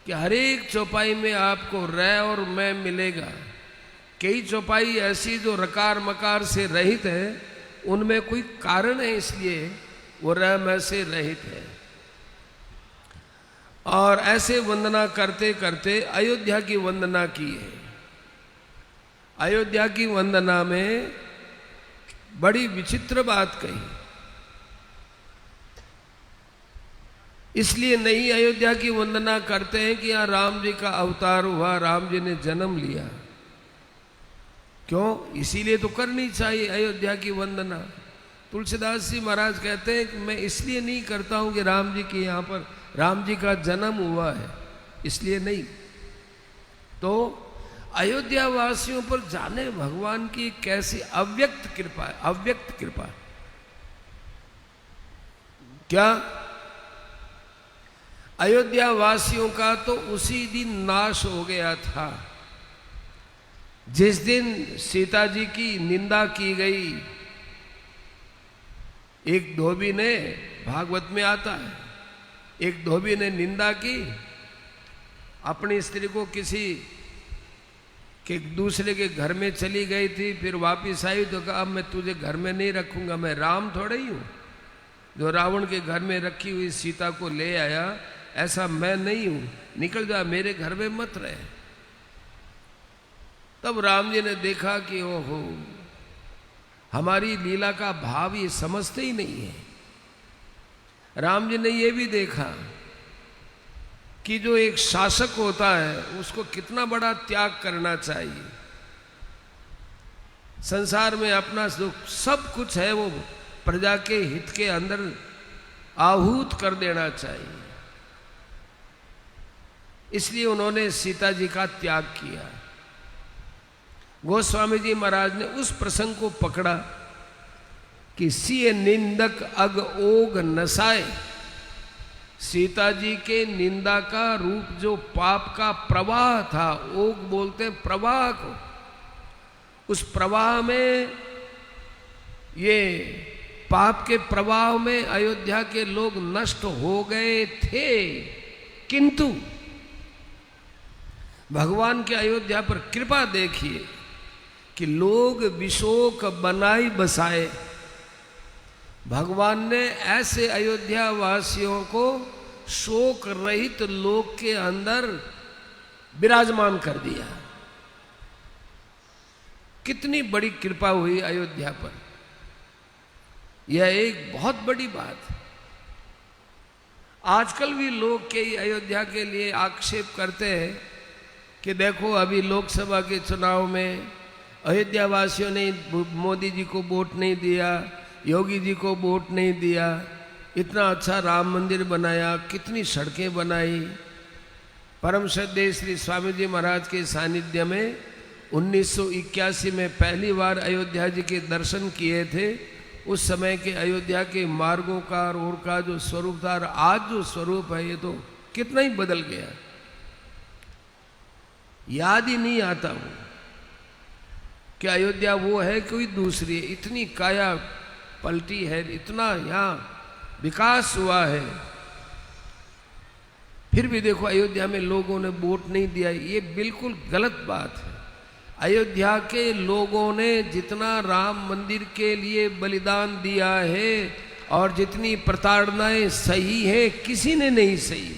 कि हर एक चौपाई में आपको रै और मैं मिलेगा। कई चौपाई ऐसी जो रकार मकार से रहित है, उनमें कोई कारण है, इसलिए वो रै मैं से रहित है। और ऐसे वंदना करते करते अयोध्या की वंदना की है। अयोध्या की वंदना में बड़ी विचित्र बात कही। इसलिए नहीं अयोध्या की वंदना करते हैं कि यहाँ राम जी का अवतार हुआ, राम जी ने जन्म लिया। क्यों? इसीलिए तो करनी चाहिए अयोध्या की वंदना। तुलसीदास जी महाराज कहते हैं कि मैं इसलिए नहीं करता हूं कि राम जी के यहाँ पर राम जी का जन्म हुआ है, इसलिए नहीं। तो अयोध्या वासियों पर जाने भगवान की कैसी अव्यक्त कृपा है, अव्यक्त कृपा। क्या? अयोध्या वासियों का तो उसी दिन नाश हो गया था जिस दिन सीता जी की निंदा की गई। एक धोबी ने, भागवत में आता है, एक धोबी ने निंदा की, अपनी स्त्री को किसी के दूसरे के घर में चली गई थी, फिर वापिस आई तो कहा अब मैं तुझे घर में नहीं रखूंगा, मैं राम थोड़ा ही हूं जो रावण के घर में रखी हुई सीता को ले आया, ऐसा मैं नहीं हूं, निकल जा, मेरे घर में मत रहे। तब राम जी ने देखा कि ओहो, हमारी लीला का भाव ये समझते ही नहीं है। राम जी ने ये भी देखा कि जो एक शासक होता है उसको कितना बड़ा त्याग करना चाहिए। संसार में अपना सुख सब कुछ है वो प्रजा के हित के अंदर आहूत कर देना चाहिए। इसलिए उन्होंने सीता जी का त्याग किया। गोस्वामी जी महाराज ने उस प्रसंग को पकड़ा कि सिय निंदक अग ओग नसाए। सीता जी के निंदा का रूप जो पाप का प्रवाह था, ओग बोलते प्रवाह को, उस प्रवाह में, ये पाप के प्रवाह में अयोध्या के लोग नष्ट हो गए थे, किंतु भगवान के अयोध्या पर कृपा देखिए कि लोग विशोक बनाई बसाए। भगवान ने ऐसे अयोध्या वासियों को शोक रहित लोक के अंदर विराजमान कर दिया। कितनी बड़ी कृपा हुई अयोध्या पर, यह एक बहुत बड़ी बात है। आजकल भी लोग कई अयोध्या के लिए आक्षेप करते हैं कि देखो अभी लोकसभा के चुनाव में अयोध्या वासियों ने मोदी जी को वोट नहीं दिया, योगी जी को वोट नहीं दिया, इतना अच्छा राम मंदिर बनाया, कितनी सड़कें बनाई। परम श्रद्धेय श्री स्वामी जी महाराज के सानिध्य में 1981 में पहली बार अयोध्या जी के दर्शन किए थे। उस समय के अयोध्या के मार्गों का, रोड का जो स्वरूप था और आज जो स्वरूप है, ये तो कितना ही बदल गया, याद ही नहीं आता हूं कि अयोध्या वो है कोई दूसरी है। इतनी काया पलटी है, इतना यहाँ विकास हुआ है, फिर भी देखो अयोध्या में लोगों ने वोट नहीं दिया। ये बिल्कुल गलत बात है। अयोध्या के लोगों ने जितना राम मंदिर के लिए बलिदान दिया है और जितनी प्रताड़नाएं सही है, किसी ने नहीं सही।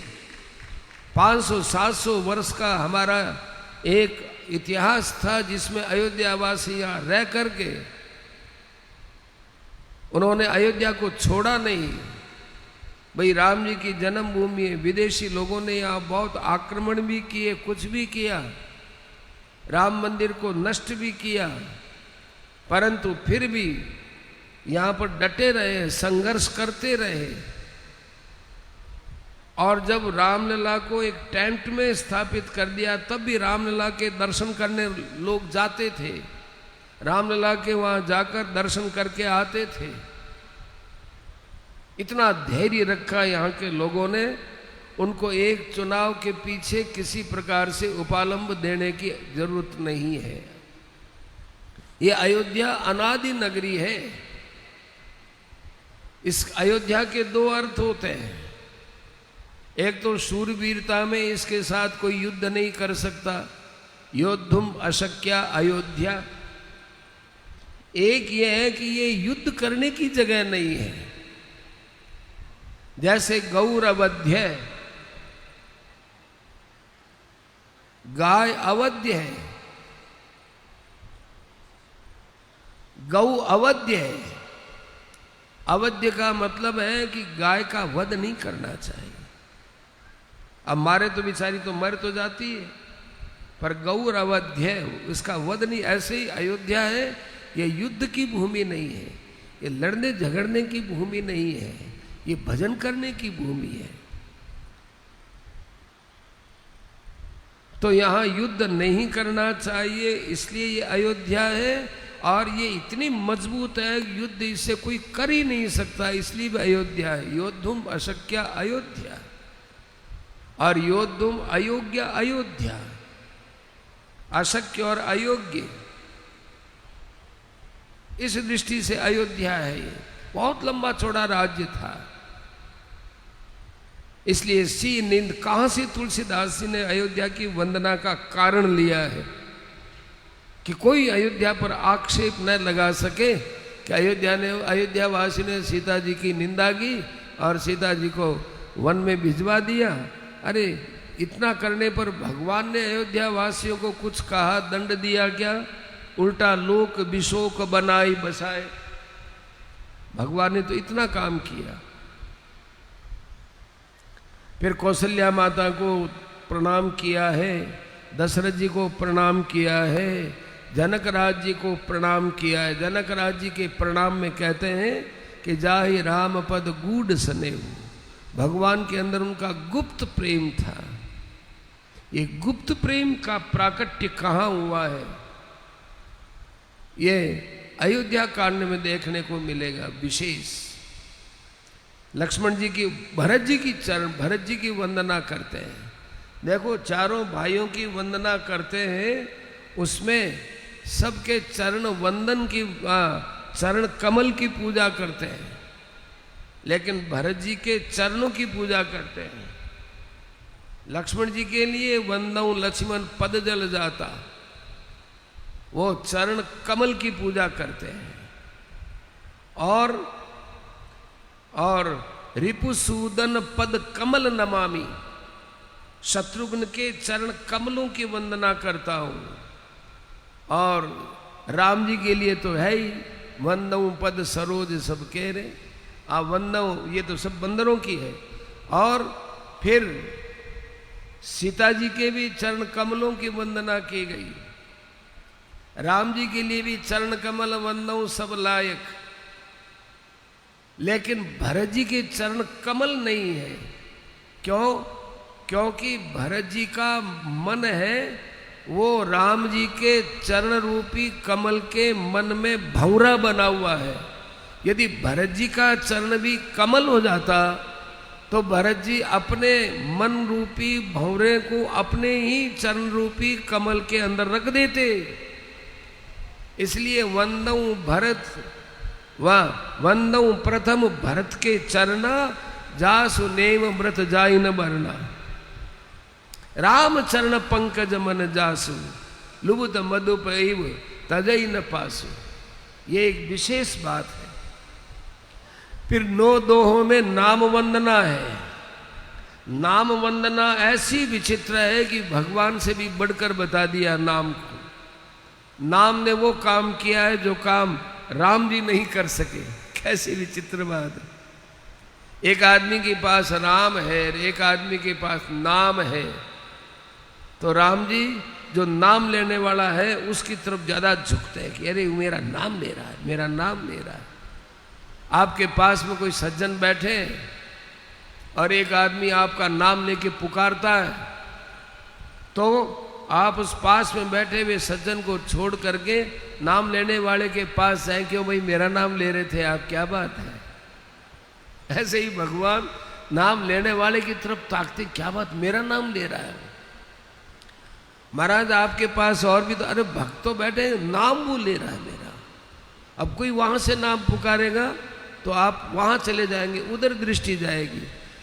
500-700 वर्ष का हमारा एक इतिहास था जिसमें अयोध्यावासी यहाँ रह करके उन्होंने अयोध्या को छोड़ा नहीं। भाई राम जी की जन्मभूमि है, विदेशी लोगों ने यहाँ बहुत आक्रमण भी किए, कुछ भी किया, राम मंदिर को नष्ट भी किया, परंतु फिर भी यहाँ पर डटे रहे, संघर्ष करते रहे। और जब रामलला को एक टेंट में स्थापित कर दिया, तब भी रामलला के दर्शन करने लोग जाते थे, रामलला के वहां जाकर दर्शन करके आते थे। इतना धैर्य रखा यहाँ के लोगों ने, उनको एक चुनाव के पीछे किसी प्रकार से उपालंब देने की जरूरत नहीं है। ये अयोध्या अनादि नगरी है। इस अयोध्या के दो अर्थ होते हैं, एक तो शूरवीरता में इसके साथ कोई युद्ध नहीं कर सकता, योद्धुम अशक्या अयोध्या। एक ये है कि ये युद्ध करने की जगह नहीं है। जैसे गौर अवध्य है, गाय अवध्य है, गौ अवध्य है। अवध्य का मतलब है कि गाय का वध नहीं करना चाहिए। अब मारे तो बेचारी तो मर तो जाती है, पर गौर अवध्य है, उसका वध नहीं। ऐसे ही अयोध्या है, ये युद्ध की भूमि नहीं है, ये लड़ने झगड़ने की भूमि नहीं है, ये भजन करने की भूमि है। तो यहां युद्ध नहीं करना चाहिए, इसलिए ये अयोध्या है। और ये इतनी मजबूत है, युद्ध इससे कोई कर ही नहीं सकता, इसलिए भी अयोध्या है। योद्धुम अशक्या अयोध्या और योद्धुम अयोग्य अयोध्या, अशक्य और अयोग्य, इस दृष्टि से अयोध्या है। ये बहुत लंबा चौड़ा राज्य था। इसलिए सी निंद, कहां से तुलसीदास जी ने अयोध्या की वंदना का कारण लिया है कि कोई अयोध्या पर आक्षेप न लगा सके कि अयोध्या वासी ने सीता जी की निंदा की और सीता जी को वन में भिजवा दिया। अरे इतना करने पर भगवान ने अयोध्या वासियों को कुछ कहा, दंड दिया क्या? उल्टा लोक विशोक बनाई बसाए। भगवान ने तो इतना काम किया। फिर कौशल्या माता को प्रणाम किया है, दशरथ जी को प्रणाम किया है, जनक राज जी को प्रणाम किया है। जनक राज जी के प्रणाम में कहते हैं कि जाहि राम पद गूढ़ स्नेह, भगवान के अंदर उनका गुप्त प्रेम था। ये गुप्त प्रेम का प्राकट्य कहाँ हुआ है, ये अयोध्या कांड में देखने को मिलेगा विशेष। लक्ष्मण जी की, भरत जी की चरण, भरत जी की वंदना करते हैं। देखो चारों भाइयों की वंदना करते हैं, उसमें सबके चरण वंदन की, चरण कमल की पूजा करते हैं, लेकिन भरत जी के चरणों की पूजा करते हैं। लक्ष्मण जी के लिए वंदऊ लक्ष्मण पद जल जाता, वो चरण कमल की पूजा करते हैं। और रिपुसूदन पद कमल नमामि, शत्रुघ्न के चरण कमलों की वंदना करता हूं। और राम जी के लिए तो है ही वंदऊ पद सरोज सब कह रहे, वंदऊ, ये तो सब बंदरों की है। और फिर सीता जी के भी चरण कमलों की वंदना की गई। राम जी के लिए भी चरण कमल वंदऊ सब लायक, लेकिन भरत जी के चरण कमल नहीं है। क्यों? क्योंकि भरत जी का मन है वो राम जी के चरण रूपी कमल के मन में भंवरा बना हुआ है। यदि भरत जी का चरण भी कमल हो जाता तो भरत जी अपने मन रूपी भंवरे को अपने ही चरण रूपी कमल के अंदर रख देते। इसलिए वंदऊ भरत, वंदऊ प्रथम भरत के चरना, जासु नेम व्रत जाई न बरना। राम चरण पंकज मन जासु, लुबुत मधुप इव तजई न पासु। ये एक विशेष बात है। फिर 9 दोहों में नाम वंदना है। नाम वंदना ऐसी विचित्र है कि भगवान से भी बढ़कर बता दिया नाम को। नाम ने वो काम किया है जो काम राम जी नहीं कर सके। कैसी विचित्र बात है। एक आदमी के पास राम है, एक आदमी के पास नाम है, तो राम जी जो नाम लेने वाला है उसकी तरफ ज्यादा झुकते हैं कि अरे मेरा नाम ले रहा है, मेरा नाम ले रहा है। आपके पास में कोई सज्जन बैठे और एक आदमी आपका नाम लेके पुकारता है, तो आप उस पास में बैठे हुए सज्जन को छोड़ करके नाम लेने वाले के पास जाए, क्यों भाई मेरा नाम ले रहे थे आप, क्या बात है। ऐसे ही भगवान नाम लेने वाले की तरफ ताकते, क्या बात मेरा नाम ले रहा है। महाराज आपके पास और भी तो, अरे भक्त तो बैठे, नाम वो ले रहा है मेरा। अब कोई वहां से नाम पुकारेगा तो आप वहां चले जाएंगे, उधर दृष्टि जाएगी।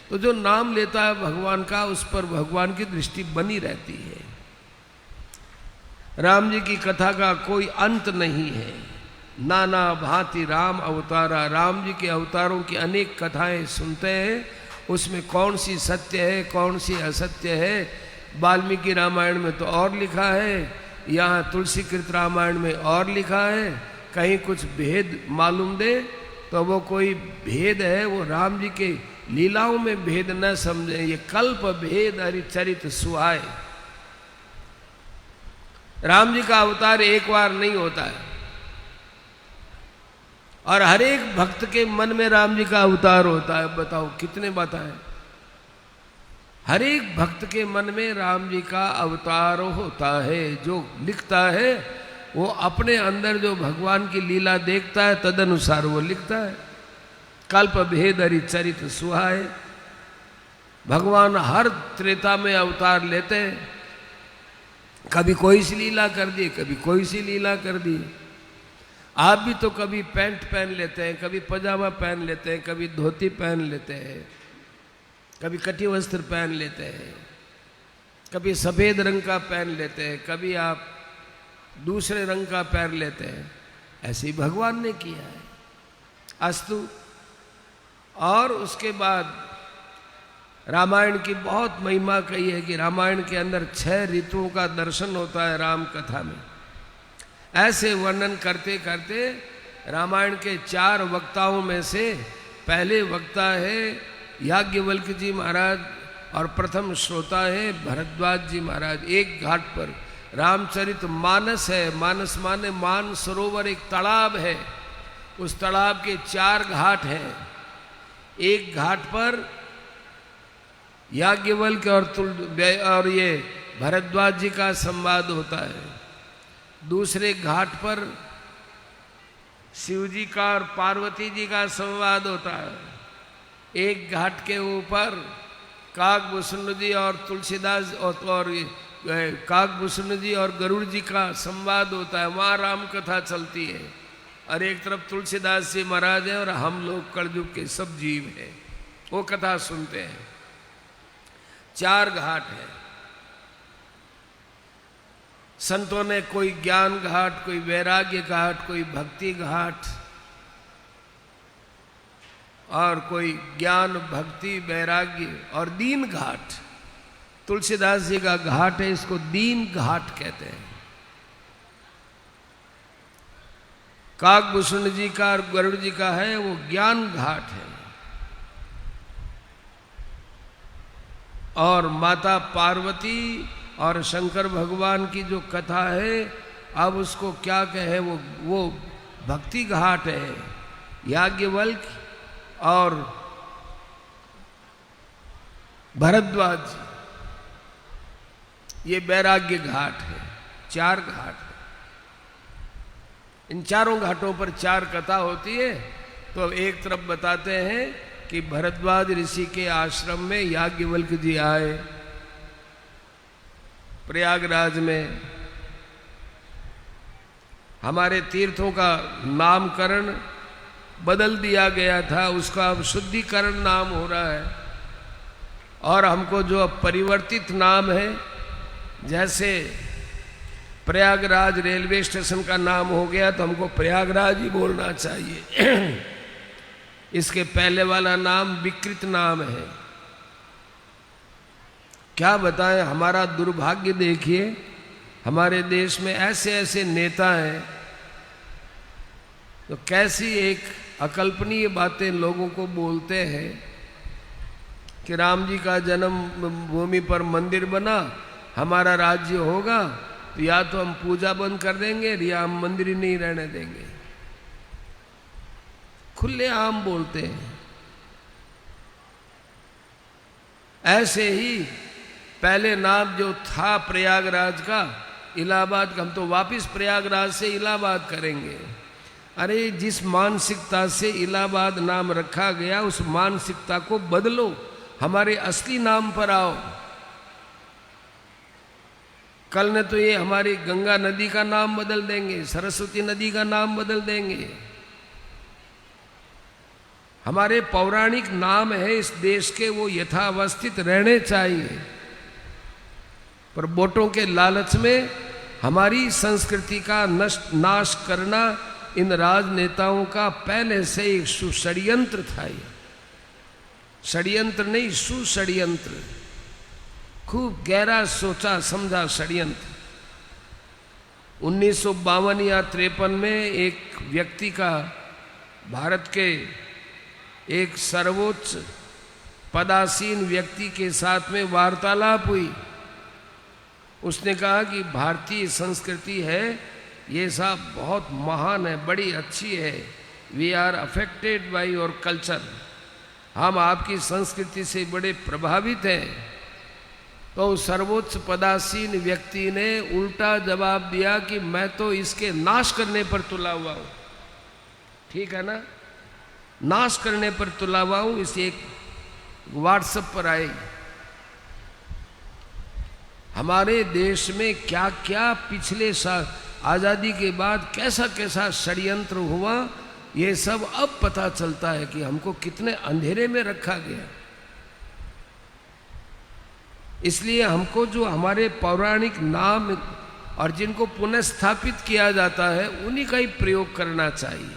तो जो नाम लेता है भगवान का, उस पर भगवान की दृष्टि बनी रहती है। राम जी की कथा का कोई अंत नहीं है। नाना भांति राम अवतारा, राम जी के अवतारों की अनेक कथाएं सुनते हैं, उसमें कौन सी सत्य है कौन सी असत्य है। वाल्मीकि रामायण में तो और लिखा है, यहाँ तुलसीकृत रामायण में और लिखा है। कहीं कुछ भेद मालूम दे तो वो कोई भेद है, वो राम जी के लीलाओं में भेद न समझे। ये कल्प भेद हरिचरित सुहाए। राम जी का अवतार एक बार नहीं होता है, और हर एक भक्त के मन में राम जी का अवतार होता है। बताओ कितने बताएं। हर एक भक्त के मन में राम जी का अवतार होता है। जो लिखता है वो अपने अंदर जो भगवान की लीला देखता है तदनुसार वो लिखता है। कल्प भेद हरिचरित सुहाए। भगवान हर त्रेता में अवतार लेते हैं। कभी कोई सी लीला कर दी, कभी कोई सी लीला कर दी। आप भी तो कभी पैंट पहन लेते हैं, कभी पजामा पहन लेते हैं, कभी धोती पहन लेते हैं, कभी कटी वस्त्र पहन लेते हैं, कभी सफ़ेद रंग का पहन लेते हैं, कभी आप दूसरे रंग का पहन लेते हैं। ऐसे ही भगवान ने किया है। अस्तु। और उसके बाद रामायण की बहुत महिमा कही है कि रामायण के अंदर 6 ऋतुओं का दर्शन होता है राम कथा में। ऐसे वर्णन करते करते रामायण के 4 वक्ताओं में से पहले वक्ता है याज्ञवल्क्य जी महाराज और प्रथम श्रोता है भरद्वाज जी महाराज। एक घाट पर रामचरित मानस है। मानस माने मान सरोवर, एक तालाब है। उस तालाब के 4 घाट हैं। एक घाट पर याज्ञवल्क्य और ये भरद्वाज जी का संवाद होता है। दूसरे घाट पर शिव जी का और पार्वती जी का संवाद होता है। एक घाट के ऊपर काकभूषण जी और तुलसीदास और काकभूषण जी और गरुड़ जी का संवाद होता है। वहाँ राम कथा चलती है। और एक तरफ तुलसीदास जी महाराज हैं और हम लोग कलयुग के सब जीव हैं, वो कथा सुनते हैं। 4 घाट है। संतों ने कोई ज्ञान घाट, कोई वैराग्य घाट, कोई भक्ति घाट और कोई ज्ञान भक्ति वैराग्य और दीन घाट। तुलसीदास जी का घाट है, इसको दीन घाट कहते हैं। काकभूषण जी का और गरुड़ जी का है वो ज्ञान घाट है। और माता पार्वती और शंकर भगवान की जो कथा है, अब उसको क्या कहे, वो भक्ति घाट है। याज्ञवल्क्य और भरद्वाज, ये वैराग्य घाट है। 4 घाट है। इन चारों घाटों पर 4 कथा होती है। तो एक तरफ बताते हैं कि भरद्वाज ऋषि के आश्रम में याज्ञवल्क्य जी आए, प्रयागराज में। हमारे तीर्थों का नामकरण बदल दिया गया था, उसका अब शुद्धिकरण नाम हो रहा है। और हमको जो अब परिवर्तित नाम है, जैसे प्रयागराज रेलवे स्टेशन का नाम हो गया तो हमको प्रयागराज ही बोलना चाहिए। इसके पहले वाला नाम विकृत नाम है। क्या बताएं, हमारा दुर्भाग्य देखिए, हमारे देश में ऐसे ऐसे नेता हैं तो कैसी एक अकल्पनीय बातें लोगों को बोलते हैं कि राम जी का जन्म भूमि पर मंदिर बना, हमारा राज्य होगा तो या तो हम पूजा बंद कर देंगे या हम मंदिर ही नहीं रहने देंगे। खुले आम बोलते हैं। ऐसे ही पहले नाम जो था प्रयागराज का, इलाहाबाद का, हम तो वापिस प्रयागराज से इलाहाबाद करेंगे। अरे जिस मानसिकता से इलाहाबाद नाम रखा गया उस मानसिकता को बदलो, हमारे असली नाम पर आओ। कल ने तो ये हमारी गंगा नदी का नाम बदल देंगे, सरस्वती नदी का नाम बदल देंगे। हमारे पौराणिक नाम है इस देश के, वो यथावस्थित रहने चाहिए। पर वोटों के लालच में हमारी संस्कृति का नाश करना इन राजनेताओं का पहले से एक सुषड्यंत्र था। ये षड्यंत्र नहीं, सुषड्यंत्र, खूब गहरा सोचा समझा षड्यंत्र। 1952 या 53 में एक व्यक्ति का भारत के एक सर्वोच्च पदासीन व्यक्ति के साथ में वार्तालाप हुई। उसने कहा कि भारतीय संस्कृति है ये सब बहुत महान है, बड़ी अच्छी है। We are affected by your culture, हम आपकी संस्कृति से बड़े प्रभावित हैं। तो सर्वोच्च पदासीन व्यक्ति ने उल्टा जवाब दिया कि मैं तो इसके नाश करने पर तुला हुआ हूं। ठीक है ना, नाश करने पर तुला हुआ हूं। इसे एक व्हाट्सएप पर आई। हमारे देश में क्या क्या पिछले साल आज़ादी के बाद कैसा कैसा षड्यंत्र हुआ, ये सब अब पता चलता है कि हमको कितने अंधेरे में रखा गया। इसलिए हमको जो हमारे पौराणिक नाम और जिनको पुनः स्थापित किया जाता है उन्हीं का ही प्रयोग करना चाहिए।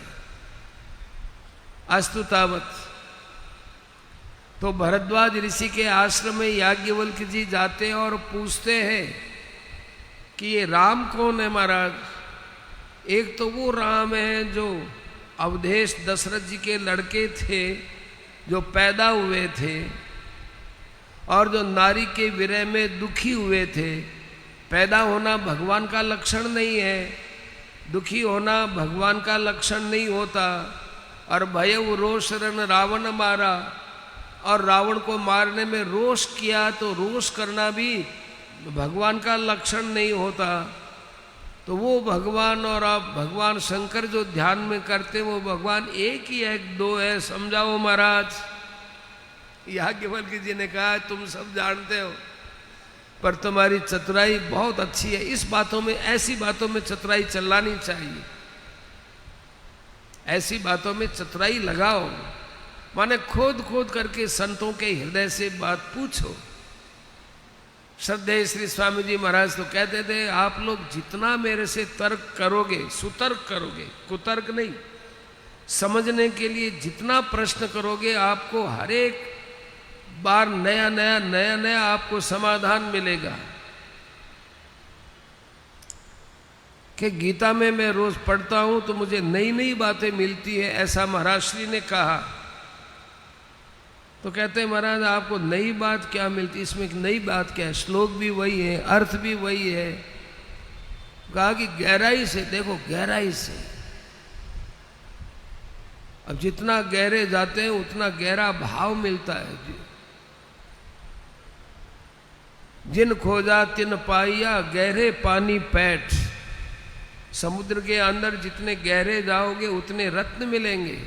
अस्तु तावत। तो भरद्वाज ऋषि के आश्रम में याज्ञवल्क्य जी जाते हैं और पूछते हैं कि ये राम कौन है महाराज। एक तो वो राम है जो अवधेश दशरथ जी के लड़के थे, जो पैदा हुए थे और जो नारी के विरह में दुखी हुए थे। पैदा होना भगवान का लक्षण नहीं है, दुखी होना भगवान का लक्षण नहीं होता। और भयउ रोष रन रावण मारा, और रावण को मारने में रोष किया तो रोष करना भी भगवान का लक्षण नहीं होता। तो वो भगवान और आप भगवान शंकर जो ध्यान में करते वो भगवान एक ही है, दो है, समझाओ महाराज। याज्ञवल्क्य जी ने कहा तुम सब जानते हो पर तुम्हारी चतुराई बहुत अच्छी है, इस बातों में, ऐसी बातों में चतुराई चलानी चाहिए, ऐसी बातों में चतुराई लगाओ। माने खोद खोद करके संतों के हृदय से बात पूछो। श्रद्धेय श्री स्वामी जी महाराज तो कहते थे आप लोग जितना मेरे से तर्क करोगे, सुतर्क करोगे, कुतर्क नहीं, समझने के लिए जितना प्रश्न करोगे आपको हर एक बार नया नया नया नया आपको समाधान मिलेगा। कि गीता में मैं रोज पढ़ता हूं तो मुझे नई नई बातें मिलती है, ऐसा महाराज श्री ने कहा। तो कहते हैं महाराज आपको नई बात क्या मिलती, इसमें एक नई बात क्या है, श्लोक भी वही है, अर्थ भी वही है। कहा कि गहराई से देखो, गहराई से। अब जितना गहरे जाते हैं उतना गहरा भाव मिलता है। जिन खोजा तिन पाइया, गहरे पानी पैठ। समुद्र के अंदर जितने गहरे जाओगे उतने रत्न मिलेंगे।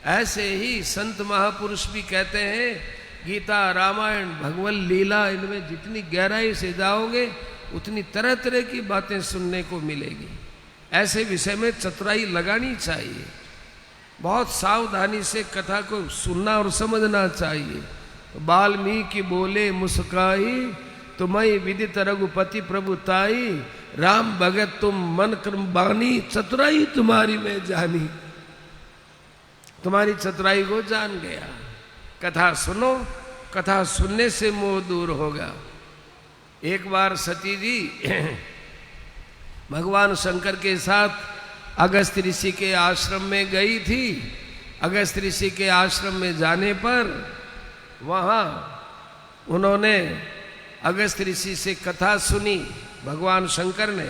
ऐसे ही संत महापुरुष भी कहते हैं गीता, रामायण, भगवत लीला, इनमें जितनी गहराई से जाओगे उतनी तरह तरह की बातें सुनने को मिलेगी। ऐसे विषय में चतुराई लगानी चाहिए, बहुत सावधानी से कथा को सुनना और समझना चाहिए। वाल्मीकि बोले मुस्काई, तुम्हें विदित रघुपति प्रभुताई, राम भगत तुम मन क्रम बानी, चतुराई तुम्हारी मैं जानी। तुम्हारी चतुराई को जान गया। कथा सुनो, कथा सुनने से मोह दूर होगा। एक बार सती जी भगवान शंकर के साथ अगस्त्य ऋषि के आश्रम में गई थी। अगस्त्य ऋषि के आश्रम में जाने पर वहाँ उन्होंने अगस्त्य ऋषि से कथा सुनी भगवान शंकर ने,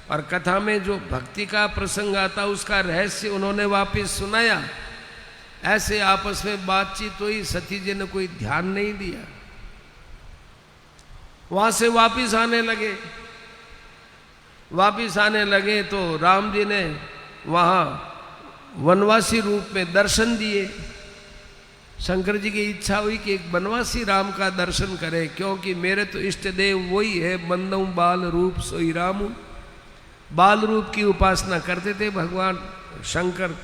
और कथा में जो भक्ति का प्रसंग आता उसका रहस्य उन्होंने वापस सुनाया। ऐसे आपस में बातचीत हुई, सती जी ने कोई ध्यान नहीं दिया। वहां से वापिस आने लगे। वापिस आने लगे तो राम जी ने वहां वनवासी रूप में दर्शन दिए। शंकर जी की इच्छा हुई कि एक वनवासी राम का दर्शन करे, क्योंकि मेरे तो इष्ट देव वही है, बंदऊ बाल रूप सोई रामू। बाल रूप की उपासना करते थे भगवान शंकर।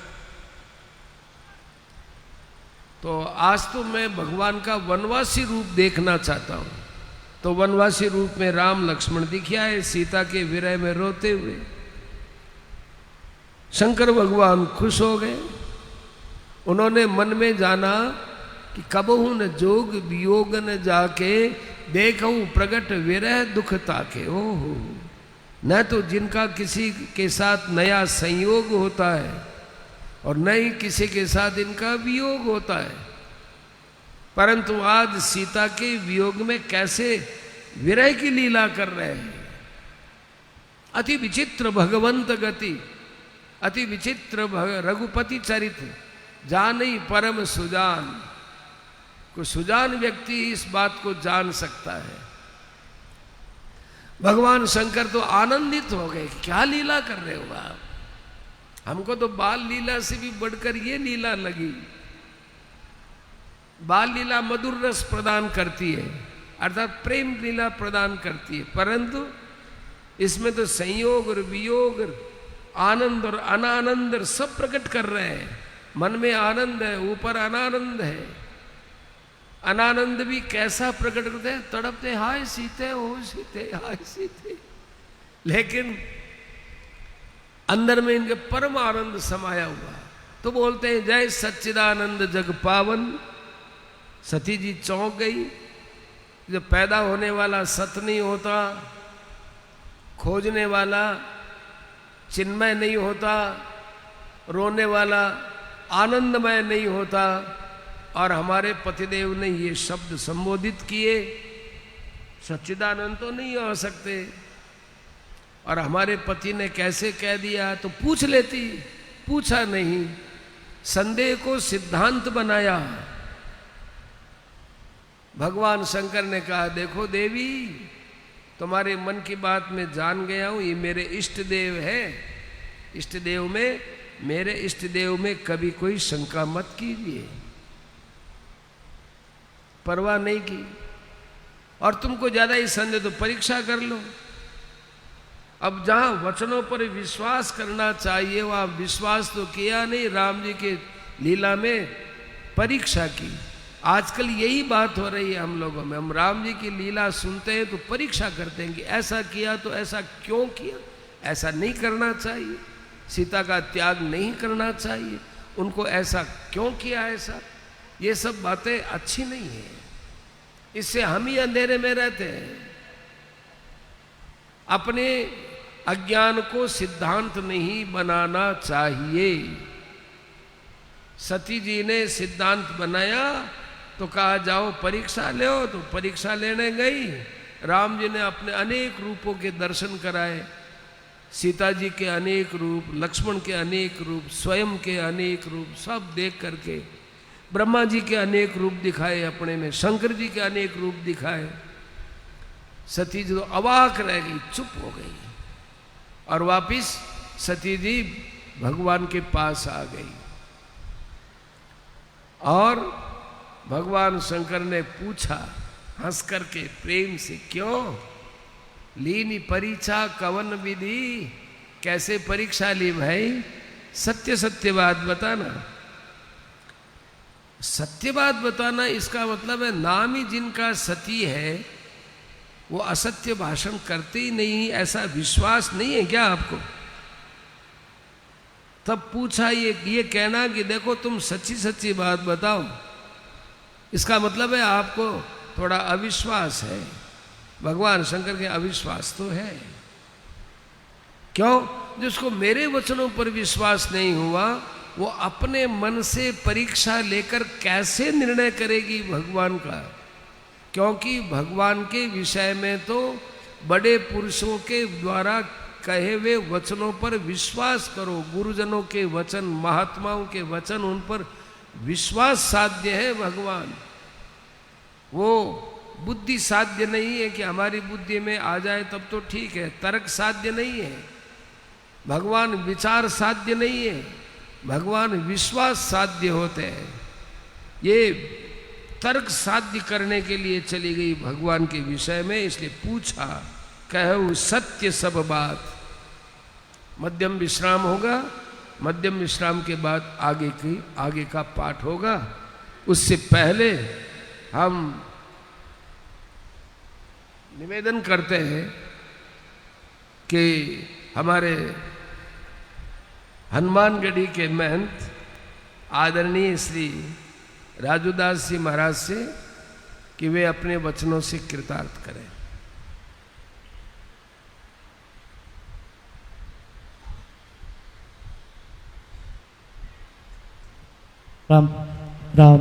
तो आज तो मैं भगवान का वनवासी रूप देखना चाहता हूं। तो वनवासी रूप में राम लक्ष्मण दिखियाए, सीता के विरह में रोते हुए। शंकर भगवान खुश हो गए। उन्होंने मन में जाना कि कबहू न जोग वियोग न जाके, देखूं प्रगट विरह दुख ताके। ओहो, न तो जिनका किसी के साथ नया संयोग होता है और न ही किसी के साथ इनका वियोग होता है, परंतु आज सीता के वियोग में कैसे विरह की लीला कर रहे हैं। अति विचित्र भगवंत गति, अति विचित्र रघुपति चरित्र, जानी परम सुजान। कोई सुजान व्यक्ति इस बात को जान सकता है। भगवान शंकर तो आनंदित हो गए, क्या लीला कर रहे हो आप। हमको तो बाल लीला से भी बढ़कर ये लीला लगी। बाल लीला मधुर रस प्रदान करती है, अर्थात प्रेम लीला प्रदान करती है, परंतु इसमें तो संयोग और वियोग, आनंद और अनानंद सब प्रकट कर रहे हैं। मन में आनंद है, ऊपर अनानंद है। अनानंद भी कैसा प्रकट करते हैं, तड़पते हाय सीते हो सीते हाय सीते, लेकिन अंदर में इनके परम आनंद समाया हुआ। तो बोलते हैं जय सच्चिदानंद जग पावन। सती जी चौंक गई। जब पैदा होने वाला सत नहीं होता, खोजने वाला चिन्मय नहीं होता, रोने वाला आनंदमय नहीं होता, और हमारे पतिदेव ने ये शब्द संबोधित किए, सच्चिदानंद तो नहीं हो सकते, और हमारे पति ने कैसे कह दिया तो पूछ लेती, पूछा नहीं, संदेह को सिद्धांत बनाया। भगवान शंकर ने कहा, देखो देवी, तुम्हारे मन की बात मैं जान गया हूं, ये मेरे इष्ट देव है, इष्ट देव में, मेरे इष्ट देव में कभी कोई शंका मत कीजिए। परवाह नहीं की। और तुमको ज्यादा ही संदेह तो परीक्षा कर लो। अब जहां वचनों पर विश्वास करना चाहिए वहां विश्वास तो किया नहीं, राम जी के लीला में परीक्षा की। आजकल यही बात हो रही है हम लोगों में। हम राम जी की लीला सुनते हैं तो परीक्षा करते हैं कि ऐसा किया तो ऐसा क्यों किया, ऐसा नहीं करना चाहिए, सीता का त्याग नहीं करना चाहिए, उनको ऐसा क्यों किया, ऐसा, ये सब बातें अच्छी नहीं है। इससे हम ही अंधेरे में रहते हैं। अपने अज्ञान को सिद्धांत नहीं बनाना चाहिए। सती जी ने सिद्धांत बनाया तो कहा जाओ परीक्षा लो, तो परीक्षा लेने गई। राम जी ने अपने अनेक रूपों के दर्शन कराए, सीता जी के अनेक रूप, लक्ष्मण के अनेक रूप, स्वयं के अनेक रूप, सब देख करके ब्रह्मा जी के अनेक रूप दिखाए अपने में, शंकर जी के अनेक रूप दिखाए। सती जी तो अवाक रह गई, चुप हो गई और वापिस सती जी भगवान के पास आ गई। और भगवान शंकर ने पूछा हंस करके प्रेम से, क्यों लीनी परीक्षा कवन विधि, कैसे परीक्षा ली भाई, सत्य सत्य बात बताना। सत्य बात बताना इसका मतलब है नाम ही जिनका सती है वो असत्य भाषण करते ही नहीं, ऐसा विश्वास नहीं है क्या आपको? तब पूछा ये कहना कि देखो तुम सच्ची सच्ची बात बताओ, इसका मतलब है आपको थोड़ा अविश्वास है। भगवान शंकर के अविश्वास तो है। क्यों? जिसको मेरे वचनों पर विश्वास नहीं हुआ वो अपने मन से परीक्षा लेकर कैसे निर्णय करेगी भगवान का? क्योंकि भगवान के विषय में तो बड़े पुरुषों के द्वारा कहे हुए वचनों पर विश्वास करो। गुरुजनों के वचन, महात्माओं के वचन, उन पर विश्वास साध्य है भगवान। वो बुद्धि साध्य नहीं है कि हमारी बुद्धि में आ जाए तब तो ठीक है, तर्क साध्य नहीं है। भगवान विचार साध्य नहीं है, भगवान विश्वास साध्य होते हैं। ये तर्क साध्य करने के लिए चली गई भगवान के विषय में, इसलिए पूछा, कहूँ सत्य सब बात। मध्यम विश्राम होगा, मध्यम विश्राम के बाद आगे का पाठ होगा। उससे पहले हम निवेदन करते हैं कि हमारे हनुमानगढ़ी के महंत आदरणीय श्री राजूदास जी महाराज से कि वे अपने वचनों से कृतार्थ करें। राम राम।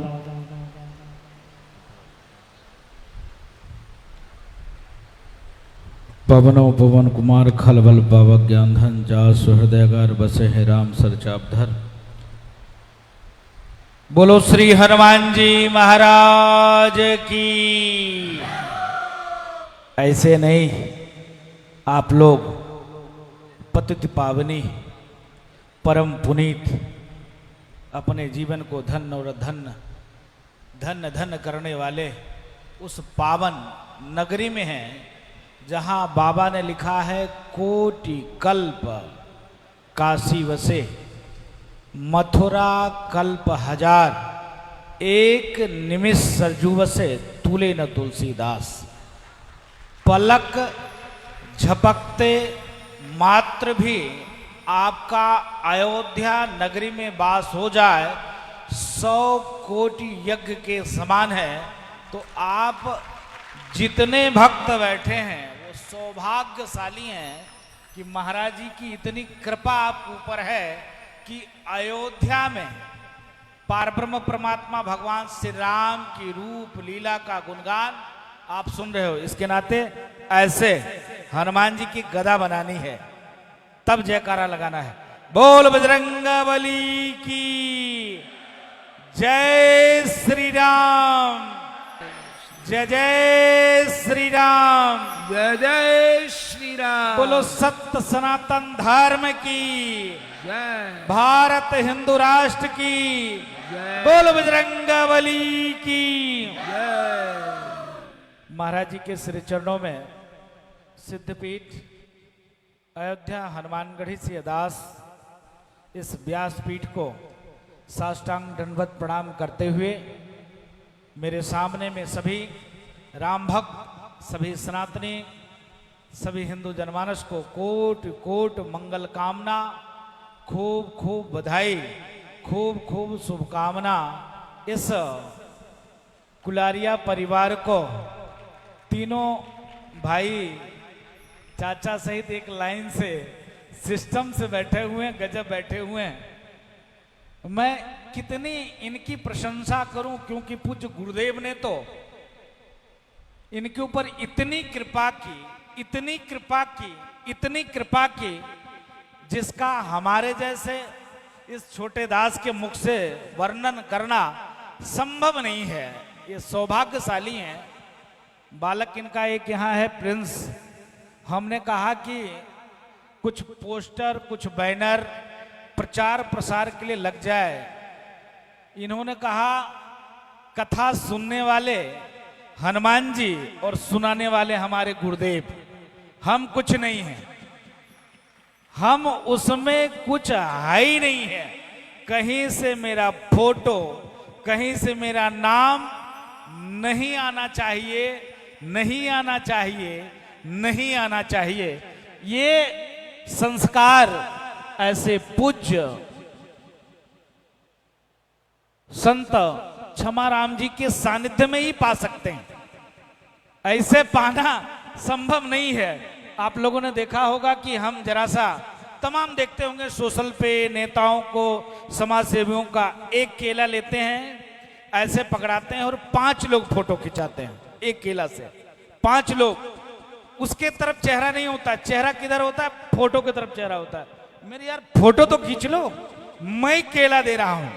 पवनो पवन कुमार खलबल बाबा ज्ञान धन जा सुहृदयगार बसे है राम सर चापधर। बोलो श्री हनुमान जी महाराज की। ऐसे नहीं, आप लोग पतित पावनी परम पुनीत अपने जीवन को धन और धन धन करने वाले उस पावन नगरी में हैं जहां बाबा ने लिखा है कोटि कल्प काशी वसे, मथुरा कल्प हजार, एक निमिष सरजू वसे, तुले न तुलसीदास। पलक झपकते मात्र भी आपका अयोध्या नगरी में वास हो जाए 100 कोटि यज्ञ के समान है। तो आप जितने भक्त बैठे हैं वो सौभाग्यशाली हैं कि महाराज जी की इतनी कृपा आप ऊपर है कि अयोध्या में पारब्रह्म परमात्मा भगवान श्री राम की रूप लीला का गुणगान आप सुन रहे हो, इसके नाते ऐसे हनुमान जी की गदा बनानी है, तब जयकारा लगाना है। बोल बजरंगबली की जय श्री राम, जय जय श्री राम, जय जय श्री राम। बोलो सत्य सनातन धर्म की जय, भारत हिंदू राष्ट्र की जय, बोल बजरंगबली की। जय। महाराज जी के श्री चरणों में सिद्धपीठ अयोध्या हनुमानगढ़ी से दास इस व्यासपीठ को साष्टांग दंडवत प्रणाम करते हुए मेरे सामने में सभी राम भक्त, सभी सनातनी, सभी हिंदू जनमानस को कोट कोट मंगल कामना, खूब खूब बधाई, खूब खूब शुभकामना। इस कुलारिया परिवार को तीनों भाई चाचा सहित एक लाइन से सिस्टम से बैठे हुए हैं, गजब बैठे हुए हैं। मैं कितनी इनकी प्रशंसा करूं, क्योंकि पूज्य गुरुदेव ने तो इनके ऊपर इतनी कृपा की, इतनी कृपा की, इतनी कृपा की, जिसका हमारे जैसे इस छोटे दास के मुख से वर्णन करना संभव नहीं है। ये सौभाग्यशाली हैं। बालक इनका एक यहाँ है प्रिंस। हमने कहा कि कुछ पोस्टर, कुछ बैनर प्रचार प्रसार के लिए लग जाए। इन्होंने कहा कथा सुनने वाले हनुमान जी और सुनाने वाले हमारे गुरुदेव, हम कुछ नहीं हैं, हम उसमें कुछ है ही नहीं है। कहीं से मेरा फोटो, कहीं से मेरा नाम नहीं आना चाहिए, नहीं आना चाहिए, नहीं आना चाहिए। ये संस्कार ऐसे पूज्य संत क्षमाराम जी के सानिध्य में ही पा सकते हैं, ऐसे पाना संभव नहीं है। आप लोगों ने देखा होगा कि हम जरा सा तमाम देखते होंगे सोशल पे नेताओं को, समाज सेवियों का एक केला लेते हैं, ऐसे पकड़ाते हैं और 5 लोग फोटो खिंचाते हैं एक केला से। 5 लोग, उसके तरफ चेहरा नहीं होता, चेहरा किधर होता है, फोटो की तरफ चेहरा होता है। मेरे यार फोटो तो खींच लो, मैं केला दे रहा हूं।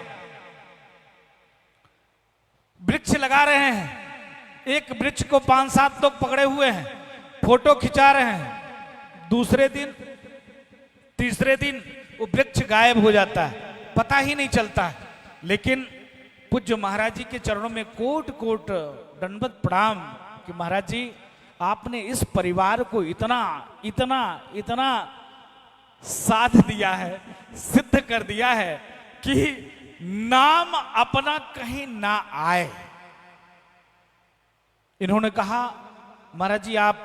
वृक्ष लगा रहे हैं, एक वृक्ष को 5-7 लोग पकड़े हुए हैं, फोटो खिंचा रहे हैं। दूसरे दिन, तीसरे दिन वो वृक्ष गायब हो जाता है, पता ही नहीं चलता है। लेकिन पूज्य महाराज जी के चरणों में कोट कोट दंडवत प्रणाम कि महाराज जी आपने इस परिवार को इतना इतना इतना साथ दिया है, सिद्ध कर दिया है कि नाम अपना कहीं ना आए। इन्होंने कहा महाराज जी, आप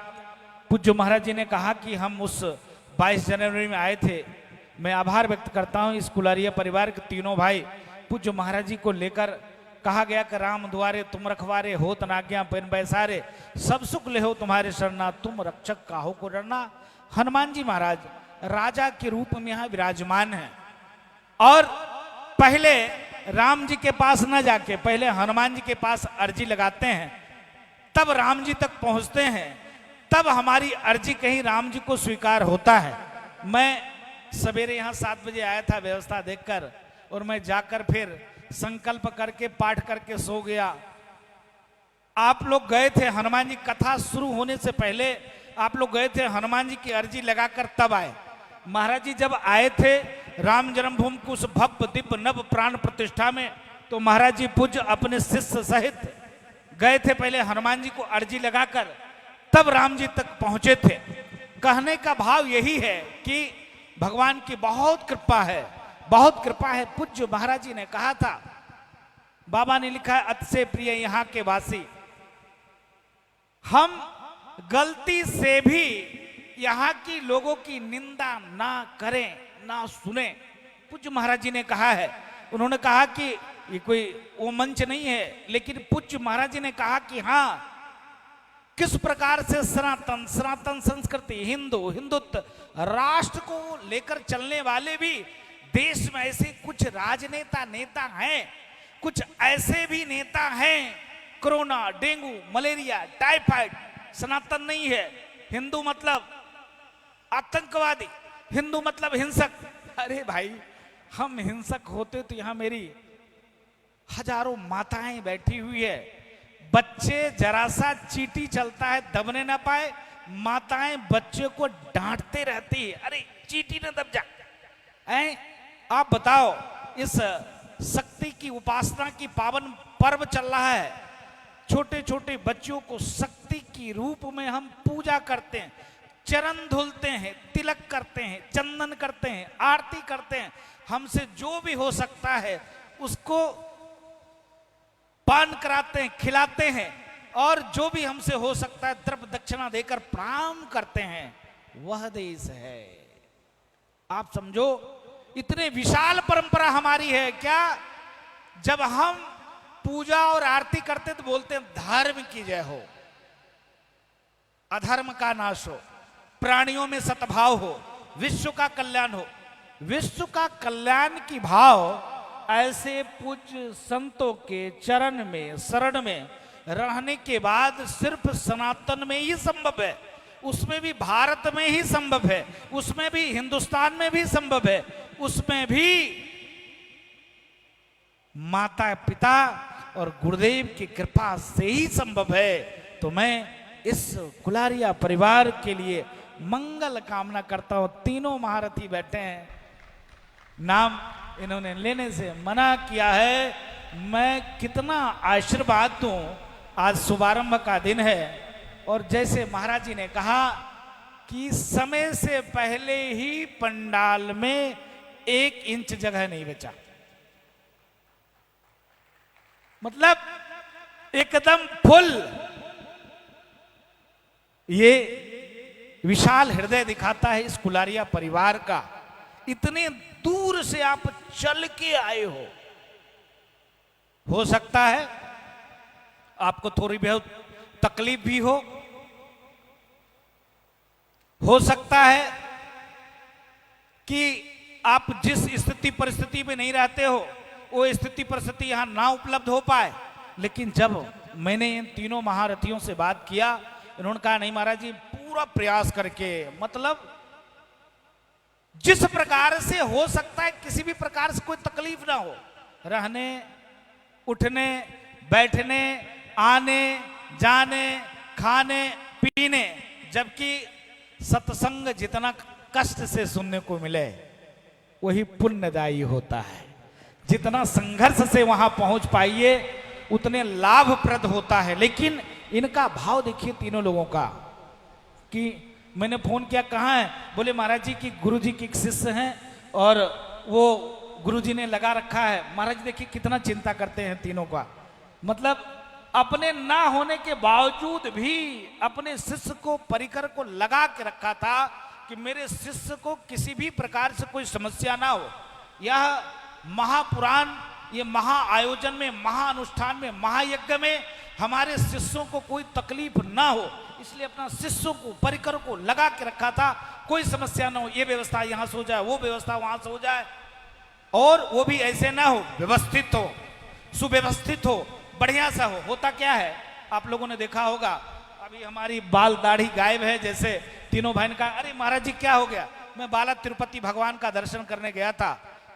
पूज्य महाराज जी ने कहा कि हम उस 22 जनवरी में आए थे। मैं आभार व्यक्त करता हूं इस कुलारिया परिवार के तीनों भाई पूज्य महाराज जी को लेकर। कहा गया कि राम द्वारे तुम रखवारे, होत नाज्ञा पेन बैसारे, सब सुख ले हो तुम्हारे शरणा, तुम रक्षक काहो को डरना। हनुमान जी महाराज राजा के रूप में यहां विराजमान है और पहले राम जी के पास न जाके पहले हनुमान जी के पास अर्जी लगाते हैं, तब राम जी तक पहुंचते हैं, तब हमारी अर्जी कहीं राम जी को स्वीकार होता है। मैं सवेरे यहां 7 बजे आया था व्यवस्था देखकर, और मैं जाकर फिर संकल्प करके पाठ करके सो गया। आप लोग गए थे हनुमान जी कथा शुरू होने से पहले, आप लोग गए थे हनुमान जी की अर्जी लगाकर तब आए। महाराज जी जब आए थे राम जन्मभूमि को उस भव्य दिव्य नव प्राण प्रतिष्ठा में, तो महाराज जी पूज्य अपने शिष्य सहित गए थे पहले हनुमान जी को अर्जी लगाकर, तब राम जी तक पहुंचे थे। कहने का भाव यही है कि भगवान की बहुत कृपा है, बहुत कृपा है। पूज्य महाराज जी ने कहा था, बाबा ने लिखा है, अति से प्रिय यहाँ के वासी, हम गलती से भी यहाँ की लोगों की निंदा ना करें, ना सुने। पूज्य महाराज जी ने कहा है, उन्होंने कहा कि ये कोई वो मंच नहीं है, लेकिन पूज्य महाराज जी ने कहा कि हाँ, किस प्रकार से सनातन संस्कृति, हिंदुत्व राष्ट्र को लेकर चलने वाले भी देश में ऐसे कुछ राजनेता नेता हैं, कुछ ऐसे भी नेता हैं कोरोना, डेंगू, मलेरिया, टाइफाइड सनातन नहीं है। हिंदू मतलब आतंकवादी, हिंदू मतलब हिंसक। अरे भाई, हम हिंसक होते तो यहां मेरी हजारों माताएं बैठी हुई है, बच्चे जरा सा चींटी चलता है दबने ना पाए, माताएं बच्चे को डांटते रहती है, अरे चींटी न दब जा। आप बताओ, इस शक्ति की उपासना की पावन पर्व चल रहा है, छोटे छोटे बच्चों को शक्ति की रूप में हम पूजा करते हैं, चरण धुलते हैं, तिलक करते हैं, चंदन करते हैं, आरती करते हैं। हमसे जो भी हो सकता है उसको पान कराते हैं, खिलाते हैं, और जो भी हमसे हो सकता है द्रव्य दक्षिणा देकर प्रणाम करते हैं। वह देश है। आप समझो, इतने विशाल परंपरा हमारी है क्या। जब हम पूजा और आरती करते तो बोलते हैं धर्म की जय हो, अधर्म का नाश हो, प्राणियों में सद्भाव हो, विश्व का कल्याण हो। विश्व का कल्याण की भाव ऐसे पूज्य संतों के चरण में, शरण में रहने के बाद सिर्फ सनातन में ही संभव है। उसमें भी भारत में ही संभव है, उसमें भी हिंदुस्तान में भी संभव है, उसमें भी माता पिता और गुरुदेव की कृपा से ही संभव है। तो मैं इस कुलारिया परिवार के लिए मंगल कामना करता हूं। तीनों महारथी बैठे हैं, नाम इन्होंने लेने से मना किया है। मैं कितना आशीर्वाद दूं, आज शुभारंभ का दिन है, और जैसे महाराज जी ने कहा कि समय से पहले ही पंडाल में 1 इंच जगह नहीं बचा, मतलब एकदम फुल। ये विशाल हृदय दिखाता है इस कुलारिया परिवार का। इतने दूर से आप चल के आए हो सकता है आपको थोड़ी बहुत तकलीफ भी हो सकता है कि आप जिस स्थिति परिस्थिति में नहीं रहते हो वो स्थिति परिस्थिति यहां ना उपलब्ध हो पाए। लेकिन जब मैंने इन तीनों महारथियों से बात किया, इन्होंने कहा नहीं महाराज जी, पूरा प्रयास करके, मतलब जिस प्रकार से हो सकता है, किसी भी प्रकार से कोई तकलीफ ना हो, रहने, उठने, बैठने, आने जाने, खाने पीने। जबकि सत्संग जितना कष्ट से सुनने को मिले वही पुण्यदायी होता है। जितना संघर्ष से वहां पहुंच पाइए उतने लाभप्रद होता है। लेकिन इनका भाव देखिए तीनों लोगों का, कि मैंने फोन किया कहाँ है, बोले महाराज जी की गुरुजी की एक शिष्य हैं और वो गुरुजी ने लगा रखा है। महाराज देखिए कितना चिंता करते हैं तीनों का, मतलब अपने ना होने के बावजूद भी अपने शिष्य को, परिकर को लगा के रखा था कि मेरे शिष्य को किसी भी प्रकार से कोई समस्या ना हो। यह महापुराण, ये महा आयोजन में, महाअनुष्ठान में, महायज्ञ में हमारे शिष्यों को कोई तकलीफ ना हो, इसलिए अपना शिष्यों को, परिकर को लगा के रखा था, कोई समस्या ना हो। ये व्यवस्था यहाँ से हो जाए, वो व्यवस्था वहां से हो जाए, और वो भी ऐसे ना हो, व्यवस्थित हो, सुव्यवस्थित हो, बढ़िया सा हो। होता क्या है, आप लोगों ने देखा होगा, अभी हमारी बाल दाढ़ी गायब है। जैसे तीनों भाई ने कहा अरे महाराज जी क्या हो गया, मैं बाला तिरुपति भगवान का दर्शन करने गया था,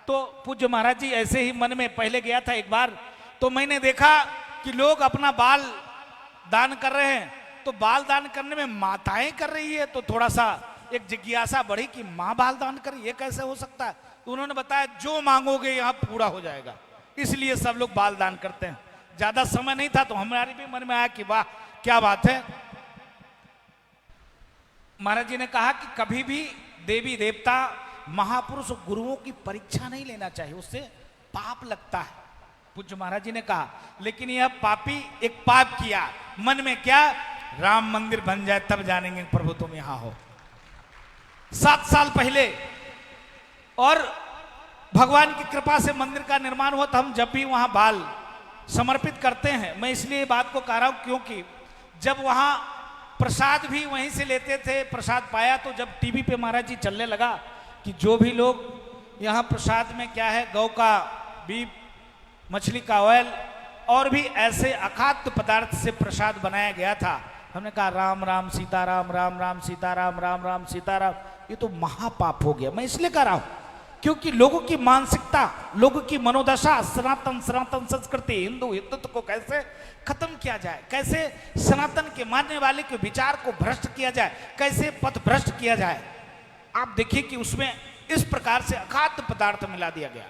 तो पूज्य महाराज जी ऐसे ही मन में पहले गया था एक बार, तो मैंने देखा कि लोग अपना बाल दान कर रहे हैं, तो बाल दान करने में माताएं कर रही है, तो थोड़ा सा एक जिज्ञासा बढ़ी कि माँ बाल दान कर, ये कैसे हो सकता है। तो उन्होंने बताया जो मांगोगे यहाँ पूरा हो जाएगा, इसलिए सब लोग बाल दान करते हैं। ज्यादा समय नहीं था तो हमारे भी मन में आया कि वाह क्या बात है। महाराज जी ने कहा कि कभी भी देवी देवता, महापुरुष, गुरुओं की परीक्षा नहीं लेना चाहिए, उससे पाप लगता है। पूज्य महाराज जी ने कहा लेकिन यह पापी एक पाप किया, मन में क्या, राम मंदिर बन जाए तब जानेंगे प्रभु तुम यहां हो। 7 साल पहले, और भगवान की कृपा से मंदिर का निर्माण हुआ, तो हम जब भी वहां बाल समर्पित करते हैं, मैं इसलिए बात को कह रहा हूं क्योंकि जब वहां प्रसाद भी वहीं से लेते थे, प्रसाद पाया तो जब टीवी पे महाराज जी चलने लगा कि जो भी लोग यहाँ प्रसाद में क्या है, गौ का बीफ, मछली का ऑयल और भी ऐसे अखाद्य पदार्थ से प्रसाद बनाया गया था। हमने कहा राम राम सीताराम, राम राम सीताराम, राम राम सीताराम, ये तो महापाप हो गया। मैं इसलिए कह रहा हूं क्योंकि लोगों की मानसिकता, लोगों की मनोदशा, सनातन संस्कृति, हिंदुत्व को कैसे खत्म किया जाए, कैसे सनातन के मानने वाले के विचार को भ्रष्ट किया जाए, कैसे पथ भ्रष्ट किया जाए। आप देखिए कि उसमें इस प्रकार से अखाद्य पदार्थ मिला दिया गया।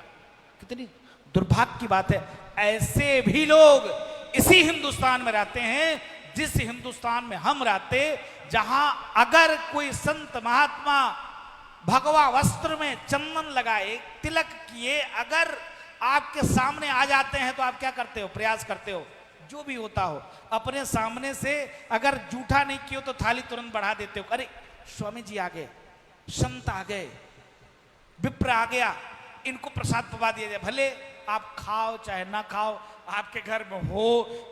कितनी दुर्भाग्य की बात है। ऐसे भी लोग इसी हिंदुस्तान में रहते हैं जिस हिंदुस्तान में हम रहते, जहां अगर कोई संत महात्मा भगवा वस्त्र में चंदन लगाए, तिलक किए, अगर आपके सामने आ जाते हैं तो आप क्या करते हो? प्रयास करते हो जो भी होता हो अपने सामने से, अगर जूठा नहीं किया तो थाली तुरंत बढ़ा देते हो। अरे स्वामी जी आ गए, संत आ गए, विप्र आ गया, इनको प्रसाद पवा दिया जाए, भले आप खाओ चाहे ना खाओ, आपके घर में हो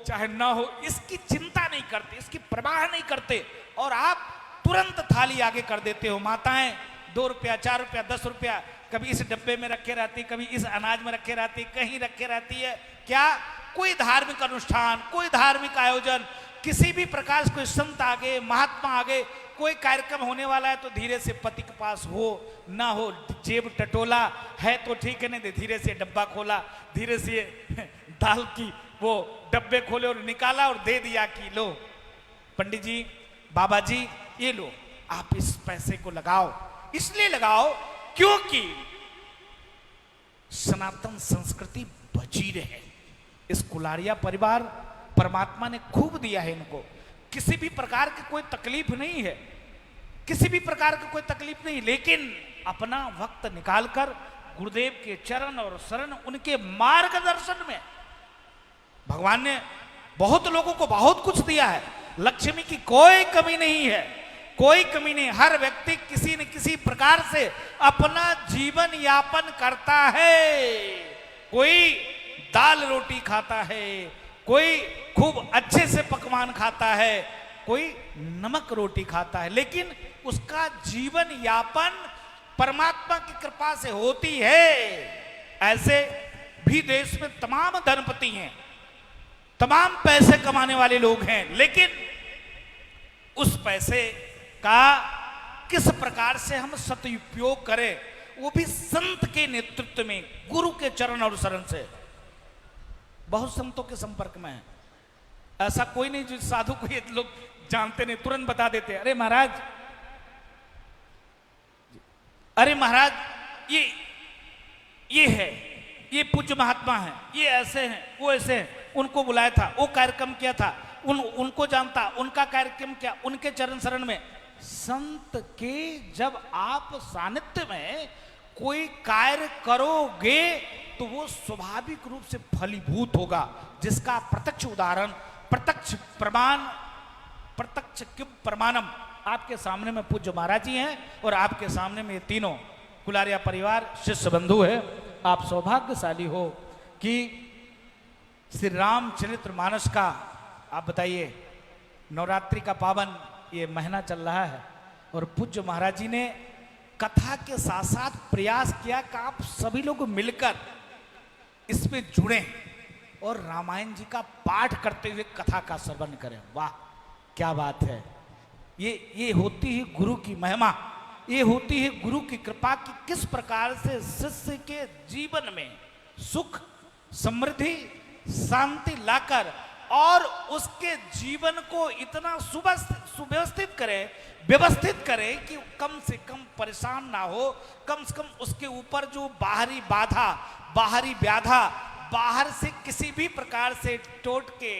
चाहे ना हो, इसकी चिंता नहीं करते, इसकी परवाह नहीं करते, और आप तुरंत थाली आगे कर देते हो। माताएं 2 रुपया 4 रुपया 10 रुपया कभी इस डब्बे में रखे रहती, कभी इस अनाज में रखे रहती, कहीं रखे रहती है। क्या कोई धार्मिक अनुष्ठान, कोई धार्मिक आयोजन, किसी भी प्रकार से कोई संत आगे, महात्मा आगे, कोई कार्यक्रम होने वाला है तो धीरे से पति के पास हो ना हो, जेब टटोला है तो ठीक है, नहीं धीरे से डब्बा खोला, धीरे से दाल की वो डब्बे खोले और निकाला और दे दिया कि लो पंडित जी, बाबा जी, ये लो, आप इस पैसे को लगाओ। इसलिए लगाओ क्योंकि सनातन संस्कृति बची रहे। इस कुलारिया परिवार परमात्मा ने खूब दिया है इनको, किसी भी प्रकार की कोई तकलीफ नहीं है, किसी भी प्रकार की कोई तकलीफ नहीं, लेकिन अपना वक्त निकालकर गुरुदेव के चरण और शरण, उनके मार्गदर्शन में भगवान ने बहुत लोगों को बहुत कुछ दिया है। लक्ष्मी की कोई कमी नहीं है, कोई कमी नहीं। हर व्यक्ति किसी न किसी प्रकार से अपना जीवन यापन करता है। कोई दाल रोटी खाता है, कोई खूब अच्छे से पकवान खाता है, कोई नमक रोटी खाता है, लेकिन उसका जीवन यापन परमात्मा की कृपा से होती है। ऐसे भी देश में तमाम धनपति हैं, तमाम पैसे कमाने वाले लोग हैं, लेकिन उस पैसे का किस प्रकार से हम सदुपयोग करें, वो भी संत के नेतृत्व में, गुरु के चरण और शरण से। बहुत संतों के संपर्क में है, ऐसा कोई नहीं जो साधु को ये लोग जानते नहीं, तुरंत बता देते, अरे महाराज, अरे महाराज, ये है, ये पूज्य महात्मा है, ये ऐसे हैं, वो ऐसे हैं, उनको बुलाया था, वो कार्यक्रम किया था, उनको जानता, उनका कार्यक्रम क्या, उनके चरण शरण में। संत के जब आप सानिध्य में कोई कार्य करोगे तो वो स्वाभाविक रूप से फलीभूत होगा, जिसका प्रत्यक्ष उदाहरण, प्रत्यक्ष प्रमाण, प्रत्यक्ष किम प्रमाणम आपके सामने में पूज्य महाराज जी हैं, और आपके सामने में ये तीनों कुलारिया परिवार शिष्य बंधु है। आप सौभाग्यशाली हो कि श्री रामचरितमानस का, आप बताइए, नवरात्रि का पावन ये महीना चल रहा है, और पूज्य महाराज जी ने कथा के साथ साथ प्रयास किया कि आप सभी लोग मिलकर इसमें जुड़ें और रामायण जी का पाठ करते हुए कथा का श्रवण करें। वाह क्या बात है! ये होती है गुरु की महिमा, ये होती है गुरु की कृपा की किस प्रकार से शिष्य के जीवन में सुख, समृद्धि, शांति लाकर और उसके जीवन को इतना सुव्यवस्थित करे, व्यवस्थित करे कि कम से कम परेशान ना हो, कम से कम उसके ऊपर जो बाहरी बाधा, बाहरी व्याधा, बाहर से किसी भी प्रकार से टोटके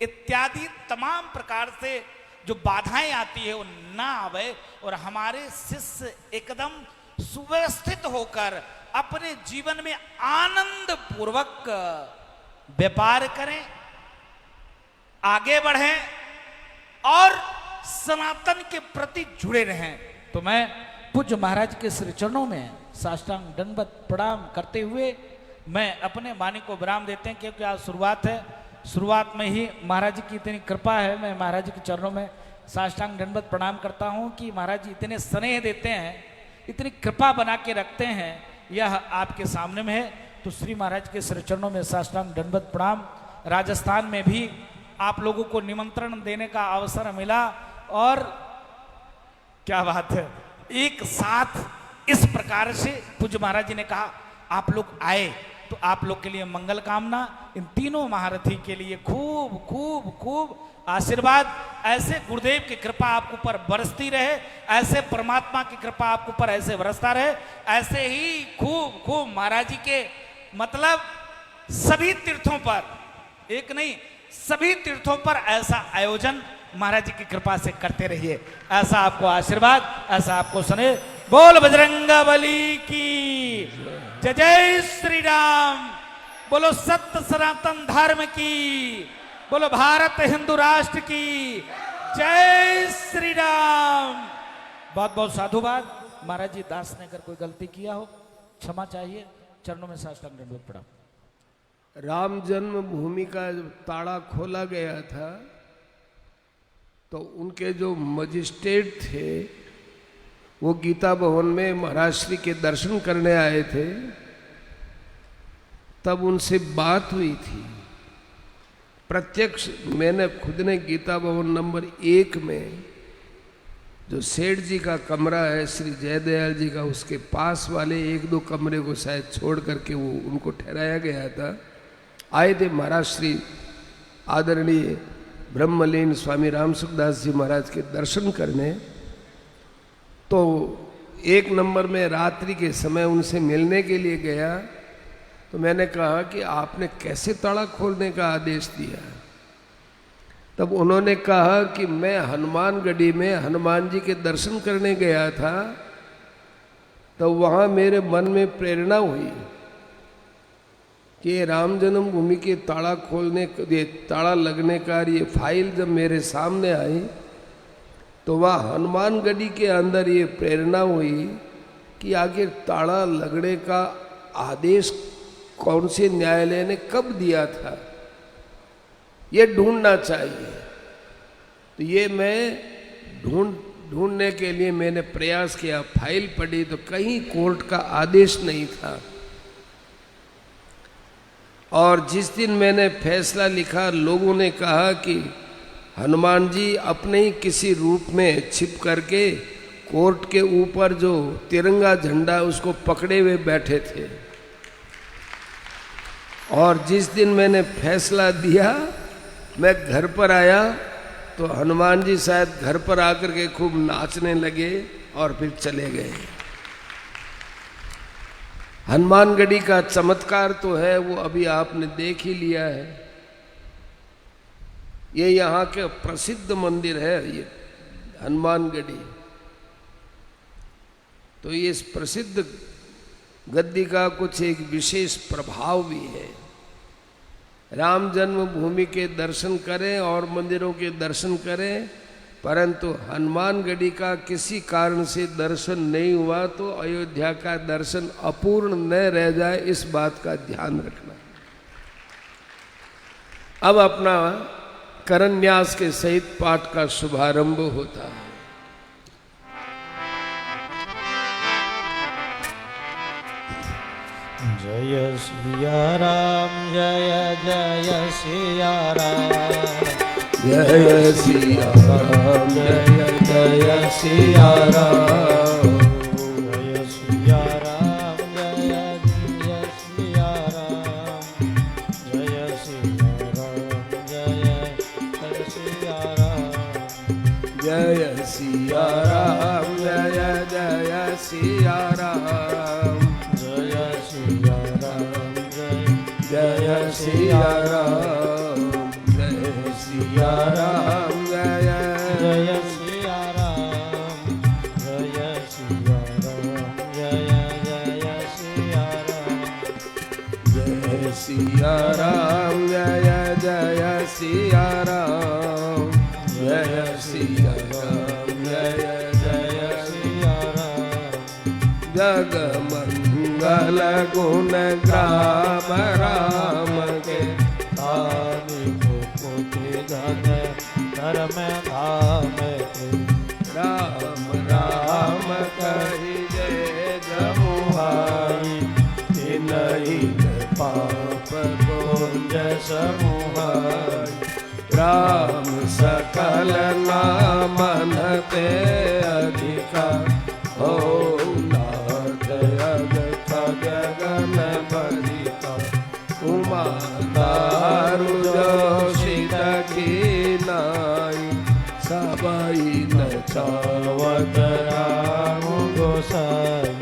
इत्यादि तमाम प्रकार से जो बाधाएं आती है वो ना आवे, और हमारे शिष्य एकदम सुव्यवस्थित होकर अपने जीवन में आनंद पूर्वक व्यापार करें, आगे बढ़ें और सनातन के प्रति जुड़े रहें। तो मैं पूज्य महाराज के श्री चरणों में साष्टांग दंडवत प्रणाम करते हुए मैं अपने वाणी को विराम देते हैं, क्योंकि आज शुरुआत है, शुरुआत में ही महाराज जी की इतनी कृपा है। मैं महाराज जी के चरणों में साष्टांग दंडवत प्रणाम करता हूँ कि महाराज जी इतने स्नेह देते हैं, इतनी कृपा बना के रखते हैं, यह आपके सामने में है। तो श्री महाराज के श्री चरणों में साष्टांग दंडवत प्रणाम राजस्थान में भी आप लोगों को निमंत्रण देने का अवसर मिला और क्या बात है, एक साथ इस प्रकार से पूज्य महाराज जी ने कहा आप लोग आए तो आप लोग के लिए मंगल कामना, इन तीनों महारथी के लिए खूब खूब खूब आशीर्वाद। ऐसे गुरुदेव की कृपा आपके ऊपर बरसती रहे, ऐसे परमात्मा की कृपा आपके ऊपर ऐसे बरसता रहे, ऐसे ही खूब खूब महाराज जी के मतलब सभी तीर्थों पर, एक नहीं सभी तीर्थों पर ऐसा आयोजन महाराज जी की कृपा से करते रहिए। ऐसा आपको आशीर्वाद, ऐसा आपको सुने। बोल बजरंगबली की जय, जय श्री राम। बोलो सत्य सनातन धर्म की, बोलो भारत हिंदू राष्ट्र की जय श्री राम। बहुत बहुत साधुवाद। महाराज जी दास ने अगर कोई गलती किया हो क्षमा चाहिए, चरणों में साष्टांग दंडवत प्रणाम। राम जन्मभूमि का जब ताड़ा खोला गया था तो उनके जो मजिस्ट्रेट थे वो गीता भवन में महाराज श्री के दर्शन करने आए थे। तब उनसे बात हुई थी प्रत्यक्ष। मैंने खुद ने गीता भवन नंबर 1 में जो सेठ जी का कमरा है श्री जयदयाल जी का, उसके पास वाले 1-2 कमरे को शायद छोड़ करके वो उनको ठहराया गया था। आए थे महाराज श्री आदरणीय ब्रह्मलीन स्वामी राम सुखदास जी महाराज के दर्शन करने। तो 1 नंबर में रात्रि के समय उनसे मिलने के लिए गया तो मैंने कहा कि आपने कैसे ताला खोलने का आदेश दिया। तब उन्होंने कहा कि मैं हनुमानगढ़ी में हनुमान जी के दर्शन करने गया था, तो वहाँ मेरे मन में प्रेरणा हुई कि राम जन्मभूमि के ताला खोलने, ये ताला लगने का ये फाइल जब मेरे सामने आई तो वहाँ हनुमानगढ़ी के अंदर ये प्रेरणा हुई कि आखिर ताला लगने का आदेश कौन से न्यायालय ने कब दिया था, ये ढूंढना चाहिए। तो ये मैं ढूंढने के लिए मैंने प्रयास किया, फाइल पढ़ी तो कहीं कोर्ट का आदेश नहीं था। और जिस दिन मैंने फैसला लिखा, लोगों ने कहा कि हनुमान जी अपने ही किसी रूप में छिप करके कोर्ट के ऊपर जो तिरंगा झंडा उसको पकड़े हुए बैठे थे। और जिस दिन मैंने फैसला दिया, मैं घर पर आया तो हनुमान जी शायद घर पर आकर के खूब नाचने लगे और फिर चले गए। हनुमानगढ़ी का चमत्कार तो है, वो अभी आपने देख ही लिया है। ये यहाँ के प्रसिद्ध मंदिर है ये हनुमानगढ़ी। तो ये इस प्रसिद्ध गद्दी का कुछ एक विशेष प्रभाव भी है। राम जन्मभूमि के दर्शन करें और मंदिरों के दर्शन करें, परंतु हनुमानगढ़ी का किसी कारण से दर्शन नहीं हुआ तो अयोध्या का दर्शन अपूर्ण न रह जाए, इस बात का ध्यान रखना। अब अपना करन्यास के सहित पाठ का शुभारंभ होता है। जय सिया राम, जय जय सिया राम, जय सिया राम, जय जय सिया राम, जय सिया राम, जय जय सिया राम, जय सिया राम, जय सिया राम, जय सिया राम, जय जय सिया राम, जय सिया राम, जय सिया राम, जय सिया राम, जय सिया राम, जय सिया राम, जय सिया राम, जय जय सिया राम, जय सिया राम, जय जय सिया राम, जग मंगल गुण ग्राम राम के, आदि पुत्र धन धर्म धाम के, राम राम कहि जय जमुहाई, तिनहि पाप पुंज समूह राम सकल नामनते अधिका हो नाथ अगत गगन बलिका उमा दारु जोषित की नाई सबई न चावत राम गोसाई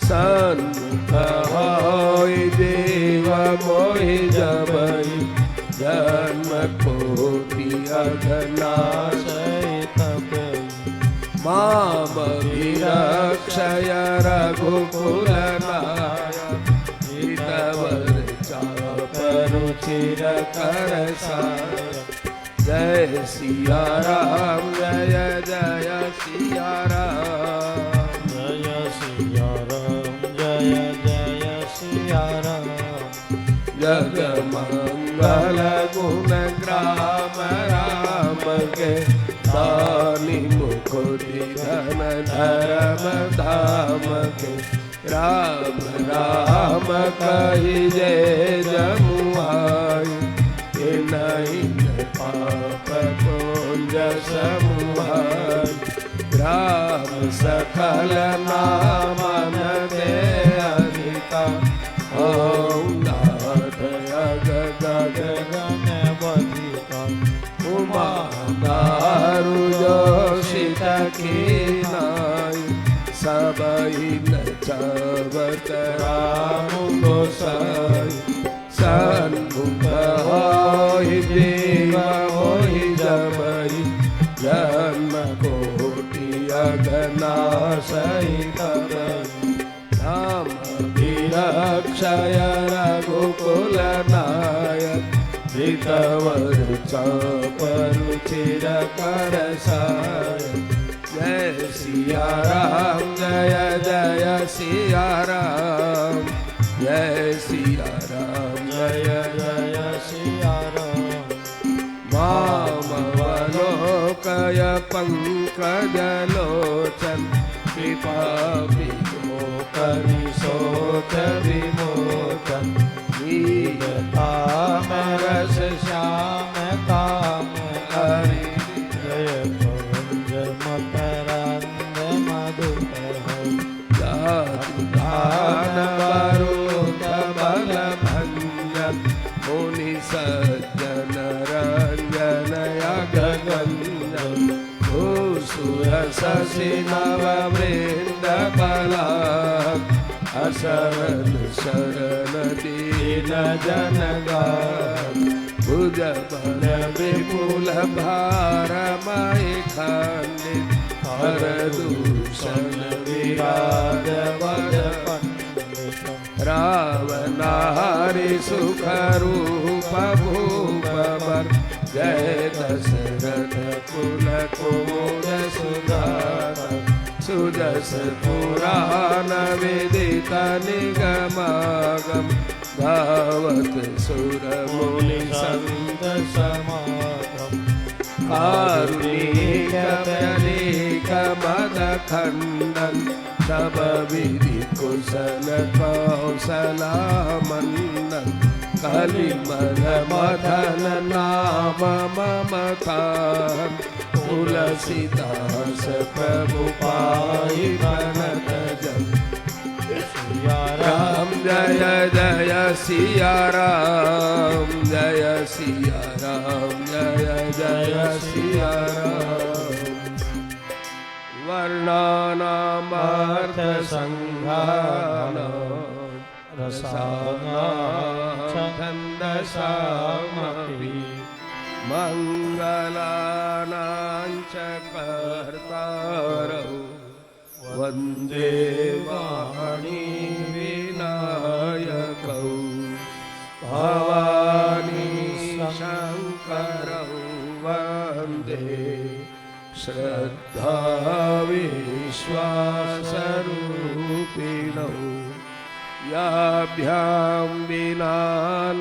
सन्मुख होय देव मोहि जबई जन्म कोटि अघनाश माम विरक्षय रघुकुल नायक रुचिर कर जय सिया राम जय जय सिया राम जय सिया राम जय जय सिया राम जग मंगल गुण ग्राम राम के दानी मुकुति धन धर्म धाम के राम राम कहि जय जमुआई नहीं पाप कुंज समुहाई राम सकल नामन दे अधिका ओम नाथ गगन बधिका उमा दारु जोषित की नाई सबई न चावत राम गोसाई सन्मुख होय देव मोहि जबई जन्म कोटि अघनाशई तबई राम विरक्षय रघुकुल नायक धृतवर चाप रुचिर कर साय जय सिया राम जय जय सिया राम जय सिया राम जय जय सिया राम मामवलोकय पंकजलोचन कृपा विलोकनिशोच विमोचन काम रस श्याम काम हरि जय पवंज मकरंद मधुकर दान बारूद बल भंजन मुनि सज्जन रंजन गगंजन भूसुर शशि नव वृंद बलाक असरल शरण दीन जनगान भुज बल विपुल भारमय खंडित हर दूषण विराज वर पंडित रावणारि सुख रूप भूप वर जय दशरथ कुल कुमुद सुधाकर सुजस पुराण विदित निगमागम गावत सुर मुनि संत समागम कारुणिक प्रणिक मद खंडन सब विधि कुशल कौशला मंडन कलिमल मदन नाम ममतान तुलसीदास प्रभु पाई बनत जन सिया राम जय जय सिया राम जय सिया राम जय जय सिया राम वर्णानामर्थ संघानां रसानां छन्दसामपि मंगलानां च कर्तारौ वन्दे वाणी विनायकौ भवानी शङ्करौ वन्दे श्रद्धा विश्वासरूपिणौ याभ्यां विना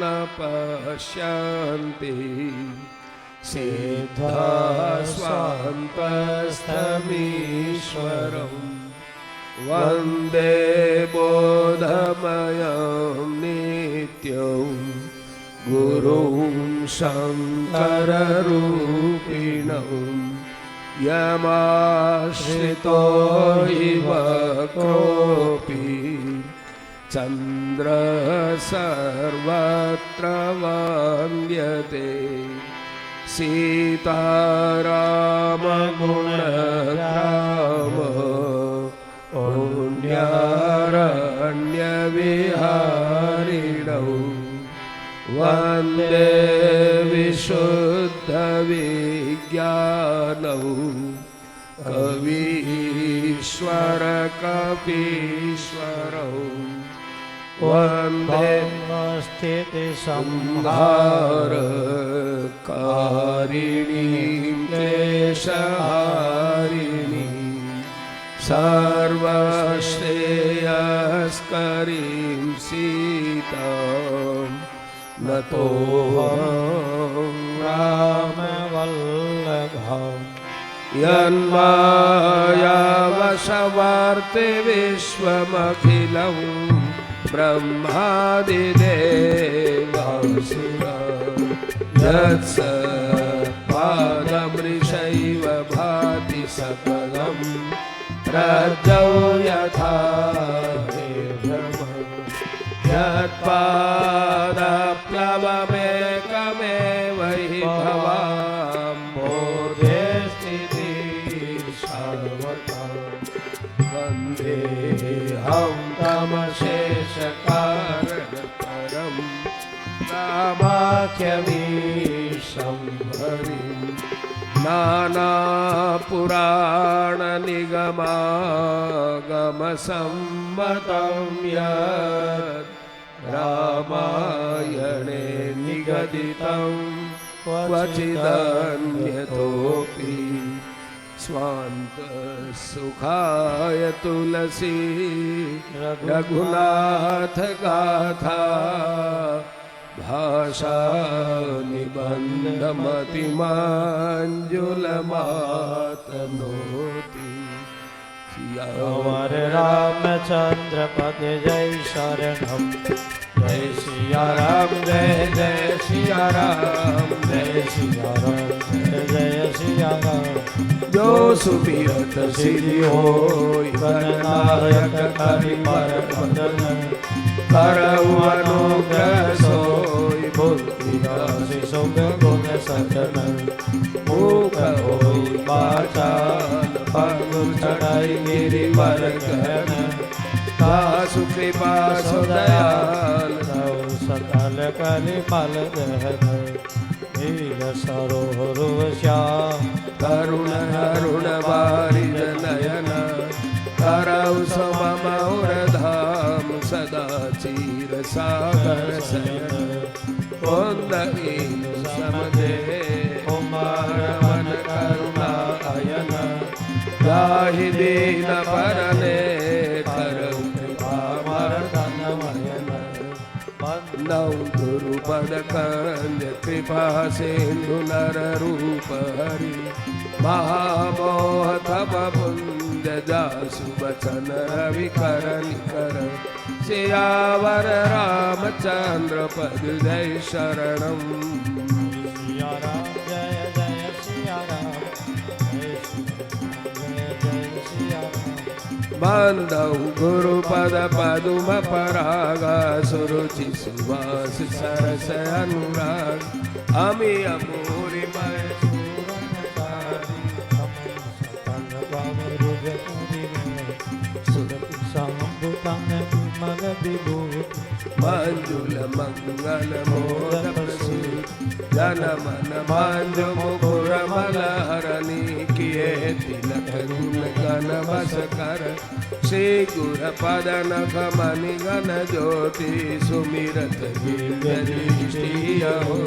न पश्यन्ति सिद्धा स्वान्तस्थमीश्वरम् वन्दे बोधमयं नित्यं गुरुं शङ्कररूपिणौ यमाश्रितो हि वक्रोऽपि चन्द्र सर्वत्र वन्द्यते सीतारामगुणग्राम पुण्यारण्यविहारिणौ वन्दे विशुद्धविज्ञानौ कवीश्वर कपीश्वरौ वन्दे स्थितिसंहार कारिणीं क्लेशहारिणीं सर्वश्रेयस्करीं सीतां नतोऽहं रामवल्लभम् यन्मायावशवर्ते विश्वमखिलं ब्रह्मादिदेवासुरा यत्स पादमृषैव भाति सकलं रज्जौ यथा यत्पादप्लवमेकमेव हि भवाम्भोधे वन्देऽहं तमशेषकारणपरं रामाख्यमीशं हरिं नानापुराणनिगमागमसम्मतं यत् रामायणे निगदितं क्वचिदन्यतोऽपि स्वान्तसुखाय तुलसी रघुनाथ गाथा भाषा निबन्धमतिमाञ्जुलमातनोति अमर रामचंद्र पद जय शरणम जय सिया राम जय जय सिया राम जय सिया राम जय जय सिया राम जो सुमिरत सिद्धि होय गणनायक करि पर बदन करऊ अनुग्रह सोय बुद्धि राशि सुख गुण सदन मूक होय वाचाल पग चढ़ाई गिरिवर गहन तासु कृपा सुदयाल सकल करि फल दहन वीर सरोवर श्याम करुण अरुण बारिज नयन करऊ सममौर धाम सदा चीर सागर शयन कुंदहीन समदे कुमार मन करुणा अयन जाहि दीन परने करऊ कृपा मर्दन मयन नौ गुरुपद कंज कृपा सिंधु नर रूप हरि महामोह तप पुंज जासु बचन रवि कर सियावर रामचंद्र पद जय शरणम सिया राम जय जय सिया राम जय जय सिया राम बांधौ गुरुपद पदुम परागा सुरुचि सुवास सरस अनुराग अमी अमूरि मय मंजुल मंगल मोद प्रसूत जन मन मांजो मुकुर मलहरणी किए तिलक गुण गण बस कर श्री गुर पद नख मणि गण ज्योति सुमिरत गिरिष्टि हो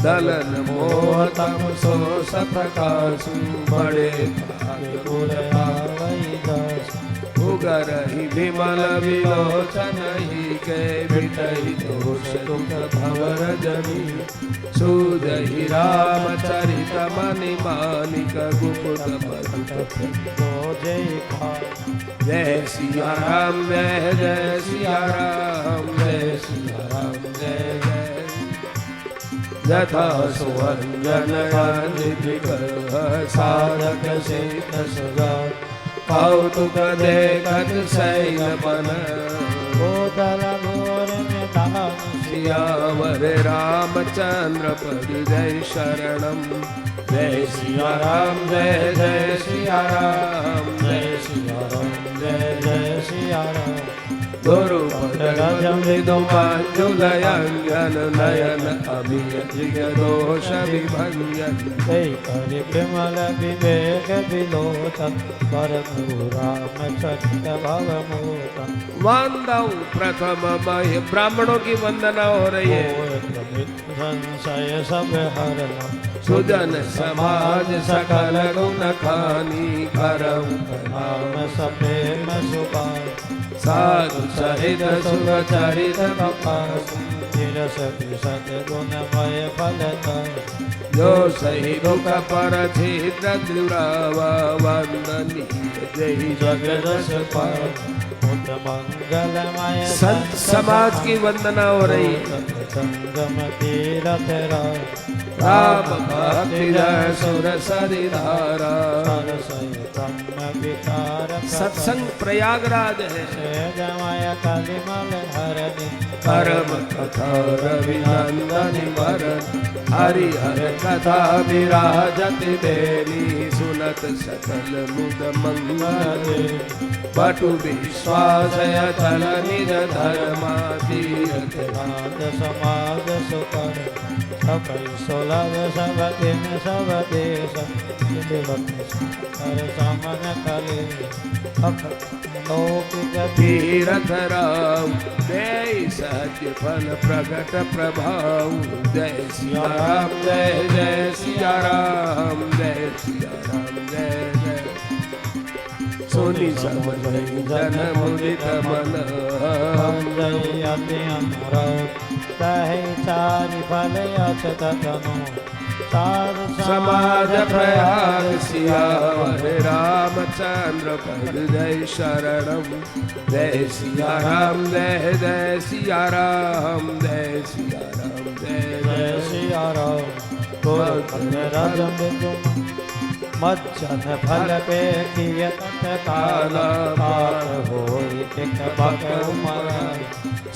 दलन मोह तम सो सतकासु बड़े भाग्य दास उगरहि विमल विलोचन ही के बिटहि दोष दुख भवर जनी सूजहि रामचरित मनि मानिक गुपुत मधुप जय जय सिया राम जय जय सिया राम जय सिया राम जय जय यथा सुवंजनयानि साधक सिद्ध सुजा कौतुक देखत शैलपन भूतल घोर निधान सियावर रामचंद्र पद जय शरणम जय सिया राम जय जय सिया राम जय सिया राम जय जय सिया राम गुरुपद मृदुमांजुलयंजन नयन अभिय दोष विभंजन जय करि विमल विवेक विलोचन वरद राम सत्य भव मोचन वंदौ प्रथम मय ब्राह्मणों की वंदना हो रही है संशय सब हरना सुजन समाज सकल गुण खानी करऊ नाम सप्रेम सुपाय साधु सहित सुख चरित कपास तिरस सत गुणमय फलदाय जो सही दुख पर छिद्र द्रुरावा वंदनीय जय जगदश पाय मुद मंगलमय संत समाज की वंदना हो रही है संगम तीरथ राय राम भक्ति जय सुर सरिधारा ब्रह्म विकार सत्संग प्रयागराज है जमय कलिमल हरनि परम कथा रविनंदन वरन हरि हर कथा विराजत बेली सुनत सकल मुद मंगल बटु विश्वास अचल निज धर्मा तीर्थ नाद समाज सुकर सबै सोलग सब दिन सब देश हर समन कले लौकिक तीरथ राम जय सत्य फल प्रगट प्रभाव जय सिया राम जय जय सिया राम जय सिया राम जय जय सुनि समझ जन मुदित मन जय अति अनुराग सहे चारि फल अचत तनु समाज प्रयाग सियावर रामचंद्र पद जय शरणम जय सिया राम जय जय सिया राम जय सिया राम जय जय सिया राम रजम मज्जन फल पे किय तत्काल पार होई टिक बक उमर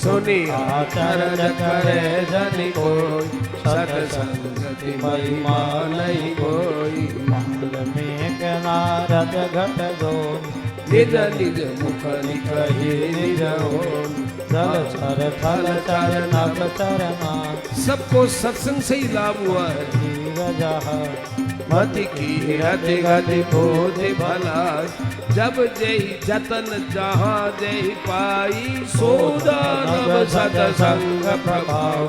सुनी आचरण करे जन कोई सत्संगति महिमा नहीं कोई माल में नारद घट दो निज निज मुख निकहि निज ओम जल चर थल चर नभ चरना सबको सत्संग से ही लाभ हुआ है जहा मति की अति गति बोधि भला जब जय जतन जहाँ जय पाई सोदानव सतसंग प्रभाव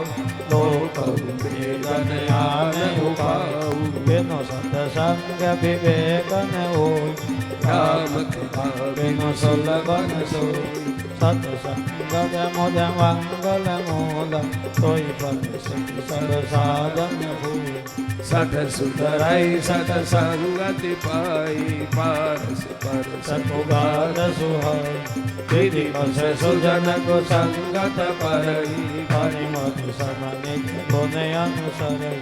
लोक वेदन आन उपाऊ बिनु सतसंग विवेकन हो राम कृपा बिनु सुलभन सो सतसंग मुद मंगल मूल सोई फल सिद्धि सब साधन हो सठ सुधराई सत संगति पाई पारस पर सतुगार सुहाय विधि बस सुजन को संगत परई हरि मधु समनि गुण अनुसरई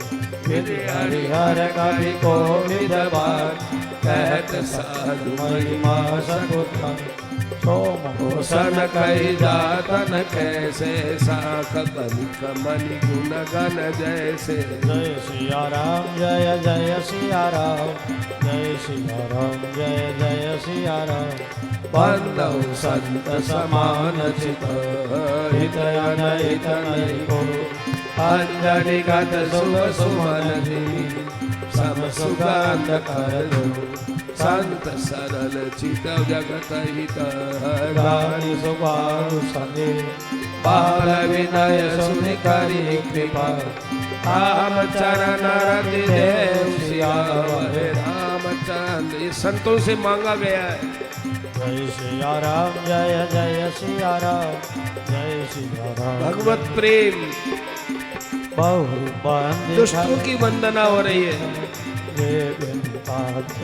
विधि हरिहर कवि को विदवार कहत साधु महिमा सकुतन सोम सन कही जातन कैसे साख बलिक मणि गुण गण जैसे जय सिया राम जय जय सिया राम जय सिया राम जय जय सिया राम बंदौ संत समान चित हितय नहित नहीं को अंजलि गत शुभ सुमन दी सब सुगंध कर दो संत सरल चित जगत हित रानी सुबाहु सने बाल विनय सुनि करी कृपा राम चरण रति देव सियावर रामचंद्र। ये संतों से मांगा गया है। जय सिया राम जय जय सिया राम जय सिया राम भगवत प्रेम बहु बंद दुष्टों की वंदना हो रही है। ये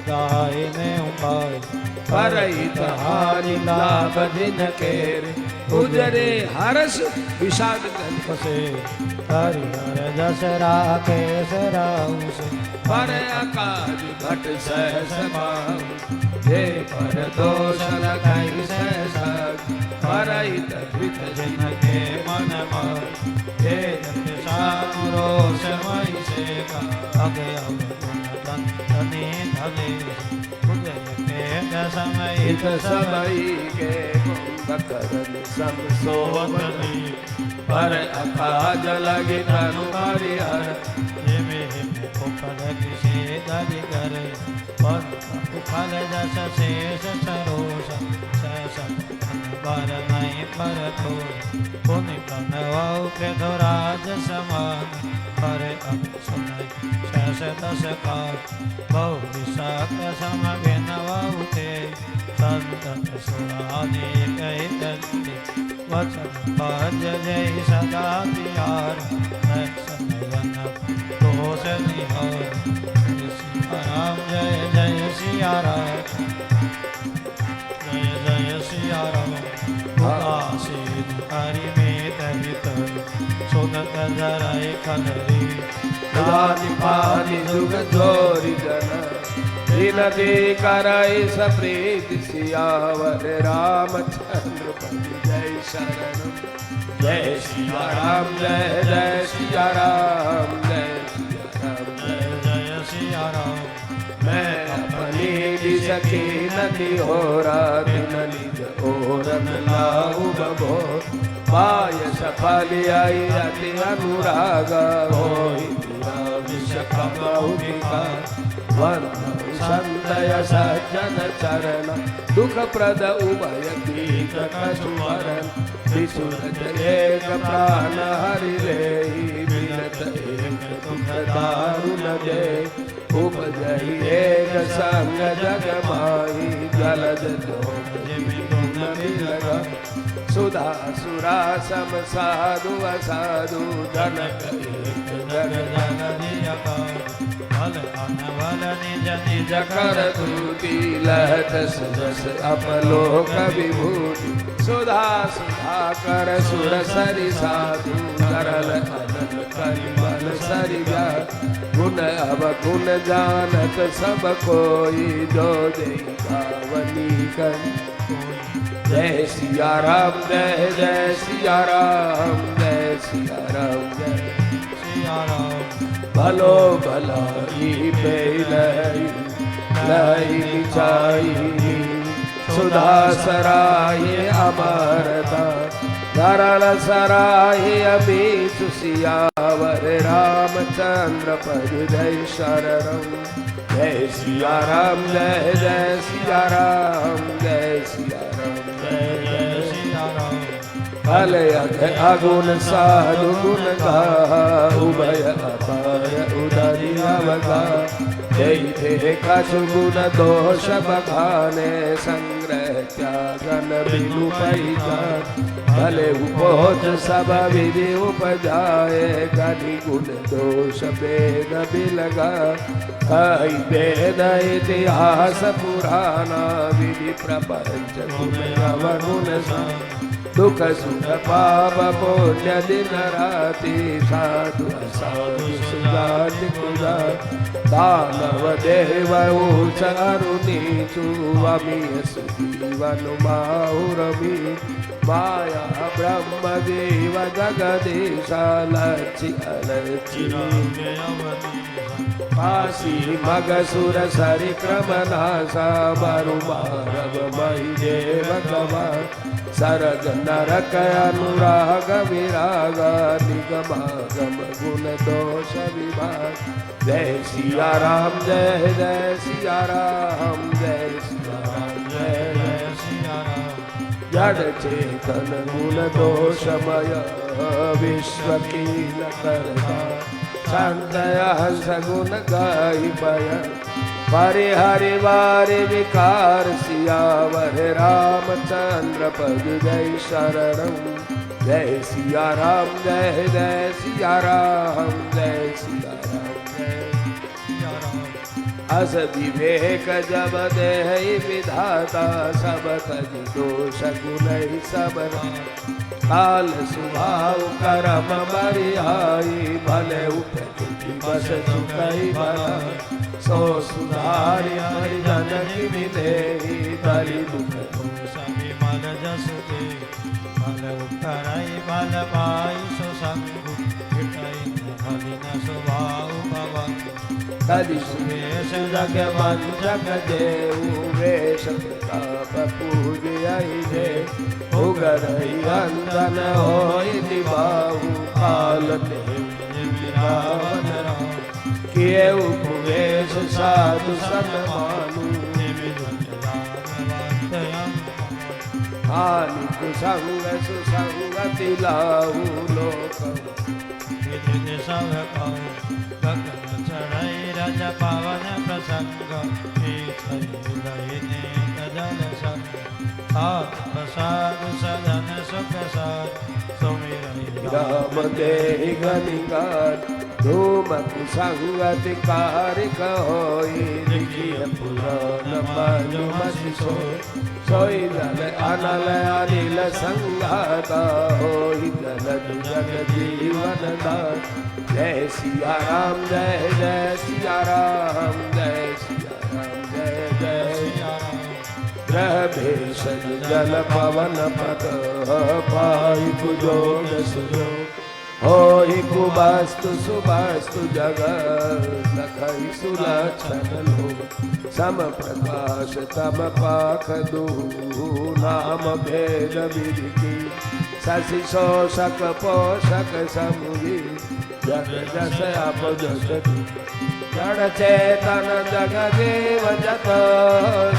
गाय ने उपाय परहित हारि लाभ दिन के उजरे हर्ष विषाद गन से हरि हर जस राकेश राउस पर आकाश घट सहस पाऊ हे पर दोष लगाई सहसा पर हित हित जिन के मन मार हे रोष मई से अगे धने धने उदय के समय हित समय के कुंभकर्ण सम सोवनी पर अकाज लगे तनु परिहर उपल किसे दरि करे पर फल जस शेष सरोष सहस बर नहीं पर तो पुनि कनवाऊ के धोराज समान पर अब सुनय सहस दस काल बहु विशाख सम बिनवाऊ ते संत सुरानी कही दंडी वचन पाज जय सदा तिहार समय दोष निहार राम जय जय सिया राम जय जय सिया राम उदासी हरि में दहित सुनत जराय कलरी दानि पानि जुग जोरि जन विनती कराई सप्रीत सियावर रामचंद्र पति जय शरण जय सिया राम जय जय सिया राम जय सिया राम जय जय सिया राम मैं अपनी सखी नदी हो दिन निज ओरन लाऊ बबो पाय सफल आई अति अनुराग हो विषकमौलिका वंदु संतय सज्जन चरण दुख प्रद उभय गीत कसुमरन विसुरत एक प्राण हरि ले मिलत एक दुख दारुण जय उपजहि एक संग जग माही जलद लगा सुधा सुरा सम साधु असाधु जनक एक जग भल अनवल निज निज कर दूती लहत सजस अपलोक विभूति सुधा सुधा कर सुर सरि साधु करल अनल करिमल सरि गुण अब गुण जानत सब कोई जो जय गावनी कर जय सिया राम जय जय सिया राम जय सिया राम जय सिया राम भलो भलाई पे लई चाई सुधा सराय अमरता धरल सराय अभी सुसियावर रामचंद्र पद जय शरणम जय सिया राम जय जय सिया राम जय सिया राम जय जय सिया राम भल अगुण साधु गुण गा उभय अपार उदरि अवगा जय थे कछु गुण दोष बखाने संग्रह त्यागन बिनु पैजान भले उपोच सब विधि उपजाए कनि गुण दोष वेद बिलगा कई वेद इतिहास पुराना विधि प्रपंच गुण अवगुण दुख सुख पाप पुण्य दिन राति साधु असाधु सुजाति कुजा दानव देव ऊच अरुणीचु अमीय सुजीवन माहुरमी माया ब्रह्म देव जगदीशा लक्षि अलक्षि काशी मगसुर सरि क्रम नासा मरु मारव मही देव गवा सरग नरक अनुराग विराग निगमागम गुण दोष विभाग जय सिया राम जय जय सिया राम जय सिया राम जय जय सिया राम जड़ चेतन गुण दोषमय विश्व की न करता संतय हंस गुण गाई बयन परिहरि वारि विकार सियावर रामचंद्र पद जय शरणम जय सिया राम जय जय सिया राम जय सिया राम जय सिया राम अस विवेक जब देह विधाता सब तज दोष गुण सब काल स्वभाव करम बरिहाई भले उपति बस चुकई भला सो सुधारि हरिजन की मिलेहि दरि दुख सभी मल जस दे मल उतरई बल पाई सो संग विटई मलिन स्वभाव भवन तदि सुरेश जग वंचक जेऊ वेश प्रताप पूजयहि जे उगरहि अंदन होय दिबाहु काल विरावन किए उपवेश साधु सन्मानु हानि कुसंग सुसंगति लाहु लोक सब गगन चढ़ई रज पावन प्रसंग जल संग प्रसाद सदन सुख सार सुमिर राम देहि गनिकार धूम कुसंगति कारिक होई लिखिय पुराण मधुमति सोई जल अनल अनिल संघाता होई जलद जग जीवन दान जय सिया राम जय जय सिया राम जय सिया राम जय जय सिया राम ग्रह भेषज जल पवन पद पाई कुजोग सुजोग होई कुबस्तु सुबस्तु जगत सखई सुलक्षण लोग सम प्रकाश तम पाख दूँ नाम भेद विधि शशि शोषक पोषक समुझी जग जस आप जस जड़ चेतन जगदेव जत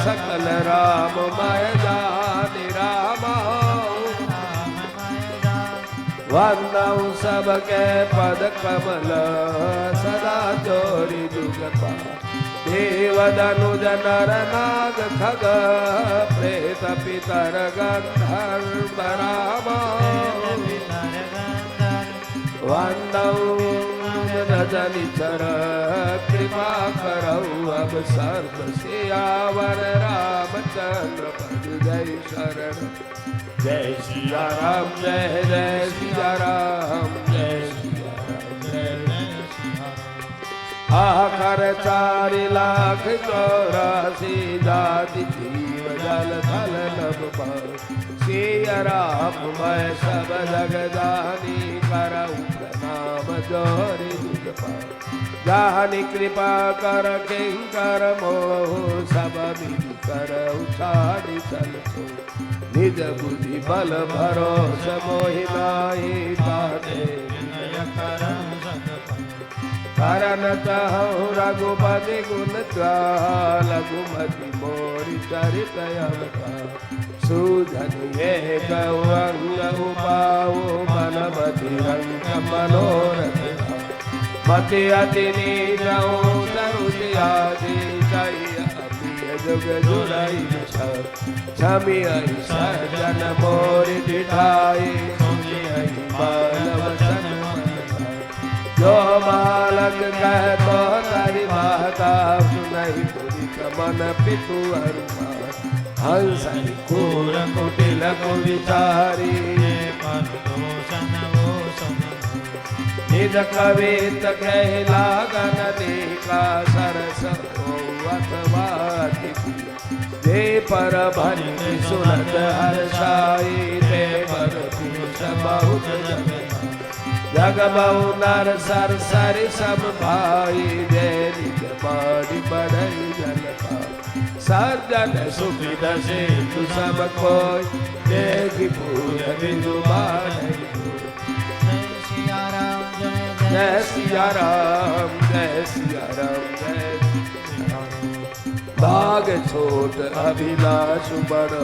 सकल राम मय जानि रामा वंदऊ सबके पद कमल सदा जोरी जुगपा देव दनुज नर नाग खग प्रेत पितर गंधर्व रामा वंदऊ रजनी चर कृपा करऊ अब सर्व सियावर रामचंद्र पद जय शरण जय सिया राम जय जय सिया राम जय सिया राम जय जय सिया राम आकर 4,84,000 जाति जीव जल थल नभ पर सिया राम मैं सब जग जानी करऊँ प्रणाम जोरि दुख पार जानि कृपा कर किंकर मोह सब मिल कर उछाड़ी चल सो निज बुद्धि बल भरोस मोहि नाहि ताते करन चाहु रघुपति गुण लघुमति मोरि चरित अवतार सूझन एक अंग उपाऊ मन मति रंग मनोरथ मति अति नीचऊ तरुति आदि जय अप्रिय जुग जुड़ई छमि सज्जन मोरि दिठाई सुनि मानव सन जो बालक कह तो तारी माता सुनहि पुरी मन पितु अरुमान हंस कूर कुटिल विचारी निज कवित कह लागन देखा सरस अथवा दे पर भरि सुनत हर्षाई दे पर बहुत जग बहु नर सर सरि सब भाई दे निज बारी बढ़ई जन सज्जन सुखिद से तु सब कोई देखि पूर बिंदु बाढ़ई जय सिया राम जय सिया राम जय भाग छोट अभिलाष बड़